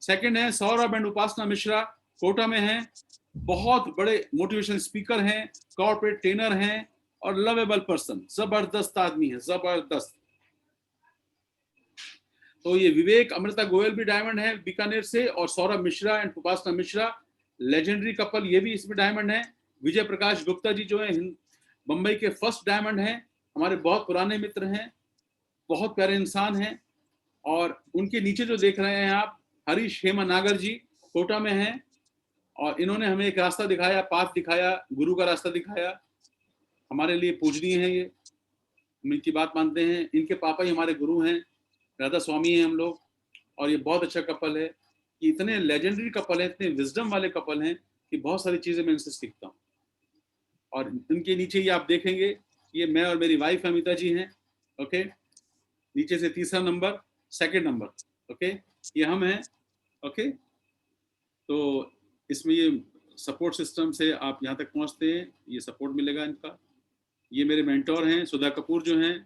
सेकंड है सौरभ एंड उपासना मिश्रा, कोटा में हैं, बहुत बड़े मोटिवेशनल स्पीकर हैं, कॉर्पोरेट ट्रेनर हैं, और लवेबल पर्सन, जबरदस्त आदमी है, जबरदस्त। तो ये विवेक अमृता गोयल भी डायमंड है बीकानेर से, और Saurabh Mishra and Upasana Mishra legendary couple, ये भी इसमें डायमंड है। विजय प्रकाश गुप्ता जी जो है मुंबई के फर्स्ट डायमंड हैं, हमारे बहुत पुराने मित्र हैं, बहुत प्यारे इंसान हैं। और उनके नीचे जो देख रहे हैं आप, हरीश हेमा नागर जी कोटा में हैं, और इन्होंने हमें एक रास्ता दिखाया, पाथ दिखाया, गुरु का रास्ता दिखाया, हमारे लिए पूजनीय है ये, हम इनकी बात मानते हैं। इनके पापा ही हमारे गुरु हैं, राधा स्वामी हैं हम लोग। और ये बहुत अच्छा कपल है, कि इतने लेजेंडरी कपल हैं, इतने विजडम वाले कपल हैं, कि बहुत सारी चीजें मैं इनसे सीखता हूँ। और इनके नीचे ये आप देखेंगे, ये मैं और मेरी वाइफ अमिता जी हैं। ओके, नीचे से तीसरा नंबर, सेकंड नंबर, ओके, ये हम हैं। ओके, तो इसमें ये सपोर्ट सिस्टम से आप यहाँ तक पहुँचते हैं, ये सपोर्ट मिलेगा इनका। ये मेरे मेंटोर हैं, सुधा कपूर जो हैं,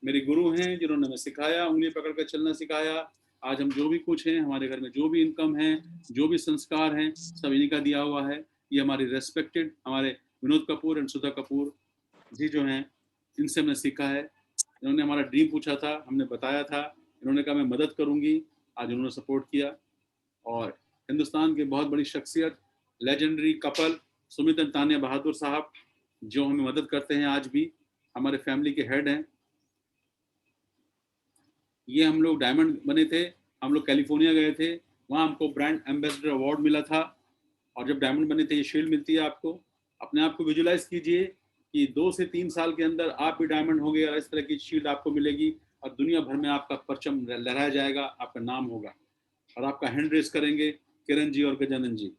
मेरे गुरु हैं, जिन्होंने हमें सिखाया, उंगली पकड़ कर चलना सिखाया। आज हम जो भी कुछ हैं, हमारे घर में जो भी इनकम है, जो भी संस्कार हैं, सब इन्हीं का दिया हुआ है। ये हमारी रेस्पेक्टेड, हमारे विनोद कपूर एंड सुधा कपूर जी जो हैं, इनसे हमने सीखा है। इन्होंने हमारा ड्रीम पूछा था, हमने बताया था, इन्होंने कहा मैं मदद करूंगी, आज उन्होंने सपोर्ट किया। और हिंदुस्तान के बहुत बड़ी शख्सियत, legendary couple, Sumit and Tania Bahadur साहब, जो हमें मदद करते हैं, आज भी हमारे फैमिली के हेड हैं। ये हम लोग डायमंड बने थे, हम लोग कैलिफोर्निया गए थे, वहाँ हमको ब्रांड एम्बेसडर अवार्ड मिला था। और जब डायमंड बने थे, ये शील्ड मिलती है आपको। अपने आप को विजुलाइज कीजिए कि 2 से 3 साल के अंदर आप भी डायमंड होंगे, और इस तरह की शील्ड आपको मिलेगी, और दुनिया भर में आपका परचम लहराया जाएगा, आपका नाम होगा। और आपका हैंड रेस करेंगे किरण जी और गजानन जी,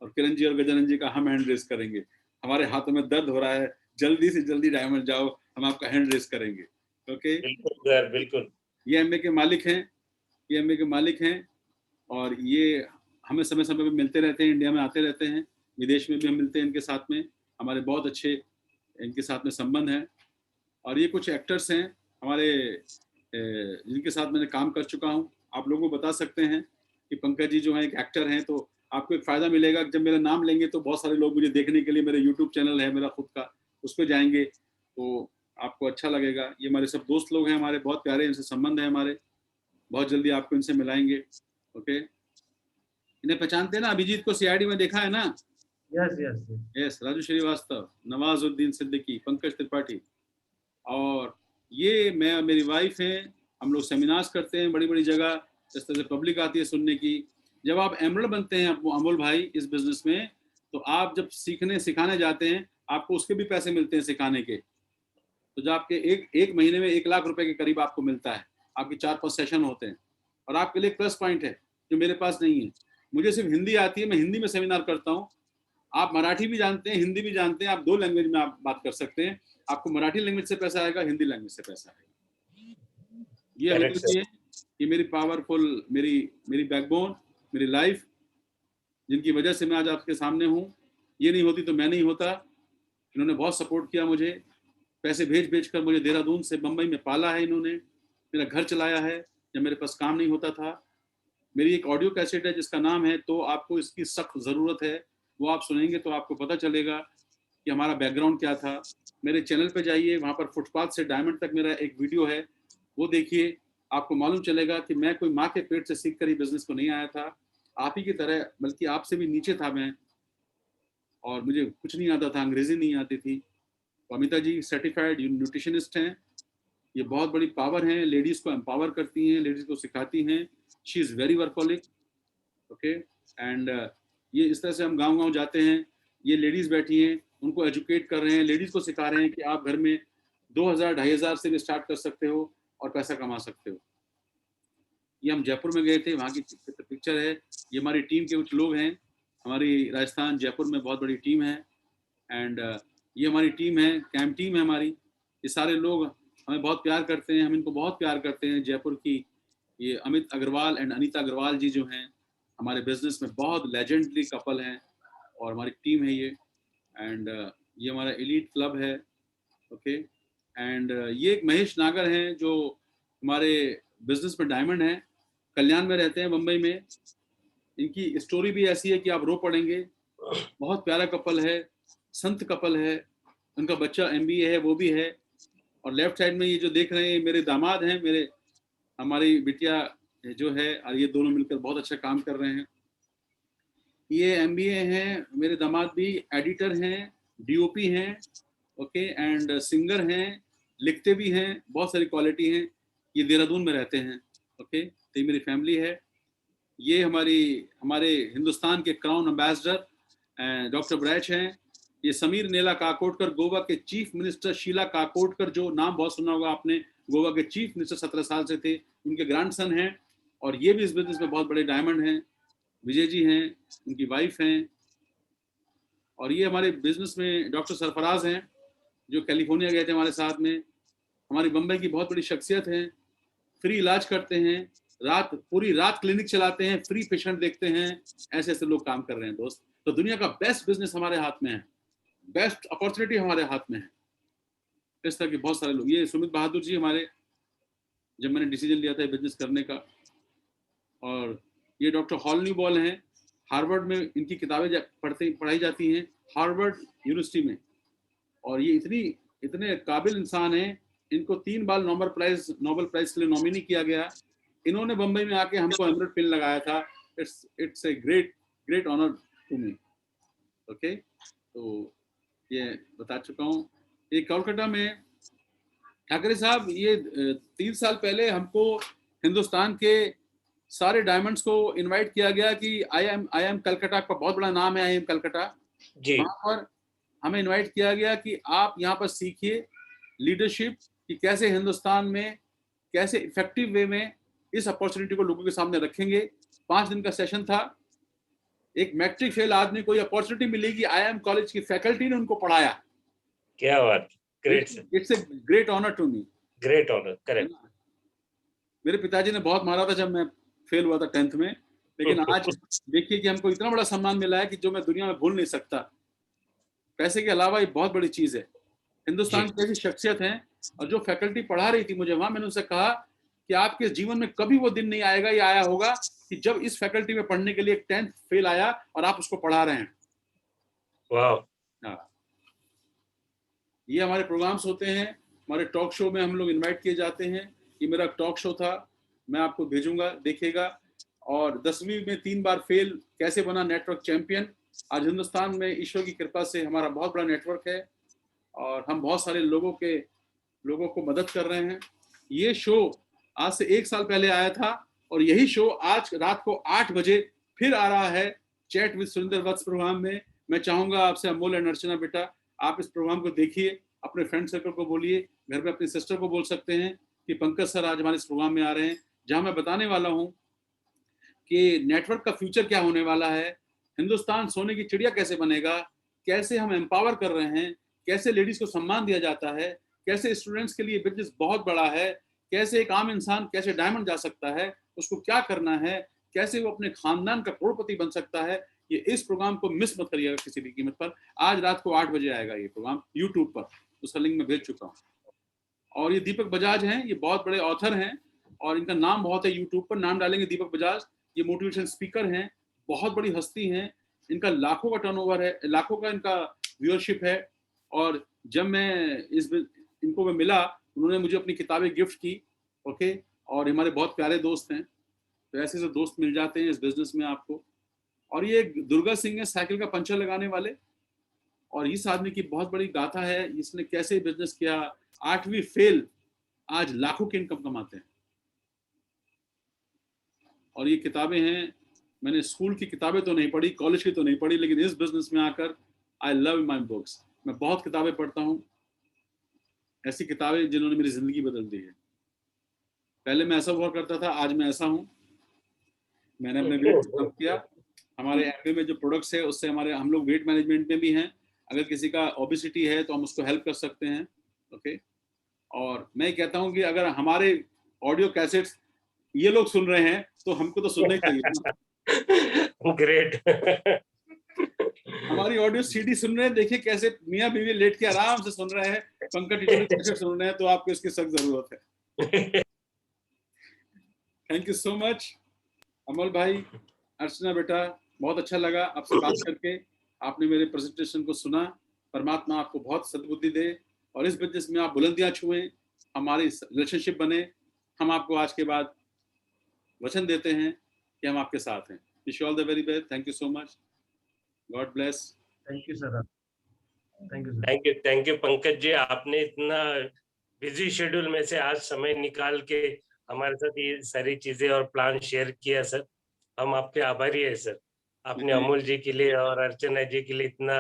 और किरण जी और गजानन जी का हम हैंड रेस करेंगे। हमारे हाथों में दर्द हो रहा है, जल्दी से जल्दी डायमंड जाओ, हम आपका हैंड रेस करेंगे। ओके, बिल्कुल सर, बिल्कुल। ये एमए के मालिक हैं, ये एमए के मालिक हैं, और ये हमें समय समय पर मिलते रहते हैं, इंडिया में आते रहते हैं, विदेश में भी हम मिलते हैं इनके साथ में, हमारे बहुत अच्छे इनके साथ में संबंध हैं। और ये कुछ एक्टर्स हैं हमारे, जिनके साथ मैंने काम कर चुका हूँ। आप लोगों को बता सकते हैं कि पंकज जी जो हैं एक एक्टर हैं, तो आपको एक फ़ायदा मिलेगा, जब मेरा नाम लेंगे तो बहुत सारे लोग मुझे देखने के लिए, मेरा यूट्यूब चैनल है मेरा खुद का, उस पर जाएंगे, तो आपको अच्छा लगेगा। ये हमारे सब दोस्त लोग हैं, हमारे बहुत प्यारे, इनसे संबंध है हमारे, बहुत जल्दी आपको इनसे मिलाएंगे। ओके, इन्हें पहचानते हैं ना, अभिजीत को सीआईडी में देखा है ना? Yes yes yes, Raju Srivastava, Nawazuddin Siddiqui, Pankaj Tripathi, और ये मैं, मेरी वाइफ है, हम लोग सेमिनार्स करते हैं बड़ी बड़ी जगह, जिस तरह से पब्लिक आती है सुनने की। जब आप एमरल्ड बनते हैं अमोल भाई इस बिजनेस में, तो आप जब सीखने सिखाने जाते हैं, आपको उसके भी पैसे मिलते हैं सिखाने के। तो जो आपके एक महीने में 1 लाख रुपए के करीब आपको मिलता है, आपके 4-5 सेशन होते हैं, और आपके लिए प्लस पॉइंट है जो मेरे पास नहीं है। मुझे सिर्फ हिंदी आती है, मैं हिंदी में सेमिनार करता हूँ। आप मराठी भी जानते हैं, हिंदी भी जानते हैं, आप 2 लैंग्वेज में आप बात कर सकते हैं। आपको मराठी लैंग्वेज से पैसा आएगा, हिंदी लैंग्वेज से पैसा आएगा। ये Correct, अभिरुचि है, ये मेरी पावरफुल, मेरी बैकबोन, मेरी लाइफ, जिनकी वजह से मैं आज आपके सामने हूँ। ये नहीं होती तो मैं नहीं होता। इन्होंने बहुत सपोर्ट किया मुझे, पैसे भेज कर मुझे देहरादून से बम्बई में पाला है इन्होंने, मेरा घर चलाया है जब मेरे पास काम नहीं होता था। मेरी एक ऑडियो कैसेट है जिसका नाम है तो आपको इसकी सख्त ज़रूरत है, वो आप सुनेंगे तो आपको पता चलेगा कि हमारा बैकग्राउंड क्या था। मेरे चैनल पे जाइए, वहाँ पर फुटपाथ से डायमंड तक मेरा एक वीडियो है, वो देखिए, आपको मालूम चलेगा कि मैं कोई माँ के पेट से सीख कर ही बिजनेस को नहीं आया था, आप ही की तरह, बल्कि आपसे भी नीचे था मैं, और मुझे कुछ नहीं आता था, अंग्रेजी नहीं आती थी। अमिता जी सर्टिफाइड न्यूट्रिशनिस्ट हैं, ये बहुत बड़ी पावर है, लेडीज को एम्पावर करती हैं, लेडीज को सिखाती हैं। She is very workaholic, okay. And ये इस तरह से हम गांव जाते हैं, ये लेडीज बैठी हैं, उनको एजुकेट कर रहे हैं, लेडीज को सिखा रहे हैं कि आप घर में 2000-2500 से भी स्टार्ट कर सकते हो और पैसा कमा सकते हो। ये हम जयपुर में गए थे, वहाँ की पिक्चर है, ये हमारी टीम के कुछ लोग हैं, हमारी राजस्थान जयपुर में बहुत बड़ी टीम है। एंड ये हमारी टीम है, कैंप टीम है हमारी। ये सारे लोग हमें बहुत प्यार करते हैं, हम इनको बहुत प्यार करते हैं। जयपुर की ये अमित अग्रवाल एंड अनीता अग्रवाल जी जो हैं, हमारे बिजनेस में बहुत लेजेंडरी कपल हैं, और हमारी टीम है ये। एंड ये हमारा एलीट क्लब है, ओके। एंड ये एक महेश नागर हैं जो हमारे बिजनेस में डायमंड हैं, कल्याण में रहते हैं, मुंबई में। इनकी स्टोरी भी ऐसी है कि आप रो पड़ेंगे। बहुत प्यारा कपल है, संत कपल है, उनका बच्चा MBA है, वो भी है। और लेफ्ट साइड में ये जो देख रहे हैं मेरे दामाद हैं, हमारी बिटिया जो है, और ये दोनों मिलकर बहुत अच्छा काम कर रहे हैं। ये MBA हैं, मेरे दामाद भी एडिटर हैं, DOP हैं, ओके, एंड सिंगर हैं, लिखते भी हैं, बहुत सारी क्वालिटी हैं। ये देहरादून में रहते हैं, ओके। तो ये मेरी फैमिली है। ये हमारे हिंदुस्तान के क्राउन एम्बेसडर डॉक्टर ब्रैच हैं। ये समीर नेला काकोडकर, गोवा के चीफ मिनिस्टर शीला काकोडकर, जो नाम बहुत सुना होगा आपने, गोवा के चीफ मिनिस्टर 17 साल से थे, उनके ग्रैंडसन हैं। और ये भी इस बिजनेस में बहुत बड़े डायमंड हैं। विजय जी हैं, उनकी वाइफ हैं। और ये हमारे बिजनेस में डॉक्टर सरफराज हैं, जो कैलिफोर्निया गए थे हमारे साथ में, हमारी बम्बई की बहुत बड़ी शख्सियत हैं। फ्री इलाज करते हैं, पूरी रात क्लिनिक चलाते हैं, फ्री पेशेंट देखते हैं। ऐसे ऐसे लोग काम कर रहे हैं दोस्त। तो दुनिया का बेस्ट बिजनेस हमारे हाथ में है, बेस्ट अपॉर्चुनिटी हमारे हाथ में है। इस तरह के बहुत सारे लोग। ये सुमित बहादुर जी हमारे, जब मैंने डिसीजन लिया था बिजनेस करने का। और ये डॉक्टर हॉल न्यू बॉल हैं, हार्वर्ड में इनकी किताबें पढ़ाई जाती हैं, हार्वर्ड यूनिवर्सिटी में। और ये इतने काबिल इंसान हैं, इनको 3 बार नोबेल प्राइज के लिए नॉमिनी किया गया। इन्होंने बम्बई में आके हमको एमरेट पिन लगाया था। It's a great honour to me, okay. तो ये बता चुका हूँ। ये कोलकाता में ठाकरे साहब, ये 3 साल पहले हमको हिंदुस्तान के सारे डायमंड्स को इनवाइट किया गया कि आई एम कलकत्ता का बहुत बड़ा नाम है, आई एम कलकत्ता। वहाँ पर हमें इनवाइट किया गया कि आप यहाँ पर सीखिए लीडरशिप, कि कैसे हिंदुस्तान में कैसे इफेक्टिव वे में इस अपॉर्चुनिटी को लोगों के सामने रखेंगे। 5 दिन का सेशन था। एक मैट्रिक फेल आदमी को अपॉर्चुनिटी मिलेगी, IIM कॉलेज की फैकल्टी ने उनको पढ़ाया। क्या बात, great. It's a great honour to me, great honour, correct. मेरे पिताजी ने बहुत मारा था जब मैं फेल हुआ था 10th में, लेकिन आज देखिए कि हमको इतना बड़ा सम्मान मिला है कि जो मैं दुनिया में भूल नहीं सकता। पैसे के अलावा ये बहुत बड़ी चीज है। हिंदुस्तान की ऐसी शख्सियत हैं, और जो फैकल्टी पढ़ा रही थी मुझे वहां, मैंने उनसे कहा कि आपके जीवन में कभी वो दिन नहीं आएगा या आया होगा कि जब इस फैकल्टी में पढ़ने के लिए एक 10th फेल आया और आप उसको पढ़ा रहे हैं। वाह। ये हमारे प्रोग्राम्स होते हैं, हमारे टॉक शो में हम लोग इनवाइट किए जाते हैं। ये मेरा टॉक शो था, मैं आपको भेजूंगा, देखिएगा। और 10वीं में 3 बार फेल, कैसे बना नेटवर्क चैंपियन। आज हिंदुस्तान में ईश्वर की कृपा से हमारा बहुत बड़ा नेटवर्क है और हम बहुत सारे लोगों को मदद कर रहे हैं। ये शो आज से 1 साल पहले आया था और यही शो आज रात को 8 बजे फिर आ रहा है chat with Surendra Vats programme में। मैं चाहूंगा आपसे, अमोल एंड अर्चना बेटा, आप इस प्रोग्राम को देखिए, अपने फ्रेंड सर्कल को बोलिए, घर में अपनी सिस्टर को बोल सकते हैं कि पंकज सर आज हमारे इस प्रोग्राम में आ रहे हैं, जहां मैं बताने वाला हूं कि नेटवर्क का फ्यूचर क्या होने वाला है, हिंदुस्तान सोने की चिड़िया कैसे बनेगा, कैसे हम एम्पावर कर रहे हैं, कैसे लेडीज को सम्मान दिया जाता है, कैसे स्टूडेंट्स के लिए बिजनेस बहुत बड़ा है, कैसे एक आम इंसान कैसे डायमंड जा सकता है, उसको क्या करना है, कैसे वो अपने खानदान का करोड़पति बन सकता है। ये इस प्रोग्राम को मिस मत करिएगा किसी भी कीमत पर। आज रात को 8 बजे आएगा ये प्रोग्राम यूट्यूब पर, उसका लिंक मैं भेज चुका हूँ। और ये दीपक बजाज हैं, ये बहुत बड़े ऑथर हैं और इनका नाम बहुत है यूट्यूब पर, नाम डालेंगे दीपक बजाज। ये मोटिवेशन स्पीकर हैं, बहुत बड़ी हस्ती हैं, इनका लाखों का टर्नओवर है, लाखों का इनका व्यूअरशिप है। और जब मैं इनको मैं मिला, उन्होंने मुझे अपनी किताबें गिफ्ट की, ओके। और हमारे बहुत प्यारे दोस्त हैं, तो ऐसे से दोस्त मिल जाते हैं इस बिजनेस में आपको। और ये दुर्गा सिंह है, साइकिल का पंचर लगाने वाले, और इस आदमी की बहुत बड़ी गाथा है, इसने कैसे बिजनेस किया, 8वीं फेल, आज लाखों की इनकम कमाते हैं। और ये किताबें हैं, मैंने स्कूल की किताबें तो नहीं पढ़ी, कॉलेज की तो नहीं पढ़ी, लेकिन इस बिजनेस में आकर आई लव माई बुक्स। मैं बहुत किताबें पढ़ता हूँ, ऐसी किताबें जिन्होंने मेरी जिंदगी बदल दी है। पहले मैं ऐसा हुआ करता था, आज मैं ऐसा हूँ। मैंने अपने वेट कम किया। हमारे एमबी में जो प्रोडक्ट्स है उससे हम लोग वेट मैनेजमेंट में भी हैं। अगर किसी का ओबेसिटी है तो हम उसको हेल्प कर सकते हैं, ओके। और मैं कहता हूँ कि अगर हमारे ऑडियो कैसेट्स ये लोग सुन रहे हैं तो हमको तो सुनना ही चाहिए। ग्रेट। हमारी ऑडियो सीडी सुन रहे हैं, देखिए कैसे मियाँ बीवी लेट के आराम से सुन रहे हैं, पंकज टिटोली कैसे सुन रहे हैं, तो आपको इसकी सख्त जरूरत है। थैंक यू सो मच अमल भाई, अर्चना बेटा, बहुत अच्छा लगा आपसे बात करके। आपने मेरे प्रेजेंटेशन को सुना। परमात्मा आपको बहुत सद्बुद्धि दे और इस बिजनेस में आप बुलंदियां छुएं, हमारी रिलेशनशिप बने। हम आपको आज के बाद वचन देते हैं कि हम आपके साथ हैं। Wish you all the very best. Thank you so much. God bless. Thank you sir. Thank you sir. Thank you Pankaj ji, आपने इतना बिजी शेड्यूल में से आज समय निकाल के हमारे साथ ये सारी चीजें और प्लान शेयर किया सर। हम आपके आभारी है सर। आपने अमोल जी के लिए और अर्चना जी के लिए इतना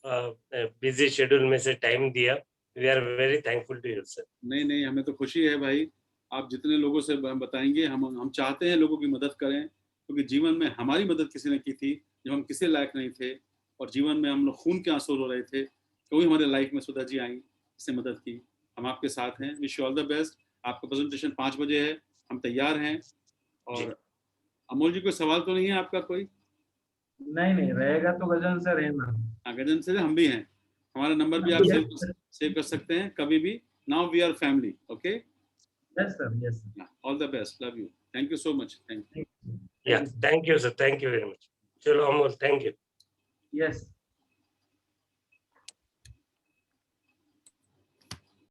बिजी शेड्यूल में से टाइम दिया। We are very thankful to you sir. नहीं, हमें तो खुशी है भाई, आप जितने लोगों से बताएंगे, हम चाहते हैं लोगों की मदद करें, क्योंकि जीवन में हमारी मदद किसी ने की थी जब हम किसी लायक नहीं थे, और जीवन में हम लोग खून के आंसू रो रहे थे, कभी हमारे लाइफ में सुधा जी आई, इससे मदद की। हम आपके साथ हैं। Wish you all the best. आपका प्रेजेंटेशन 5 बजे है, हम तैयार हैं। और अमोल जी, कोई सवाल तो नहीं है आपका कोई? नहीं रहेगा तो गजन सर है ना। हाँ, गजन से हम भी हैं, हमारा नंबर भी आप सेव कर सकते हैं कभी भी। Now we are family, okay. Yes sir, yes sir. All the best, love you, thank you so much, thank you. Thank you sir, thank you very much. चलो अमोल, थैंक यू। यस।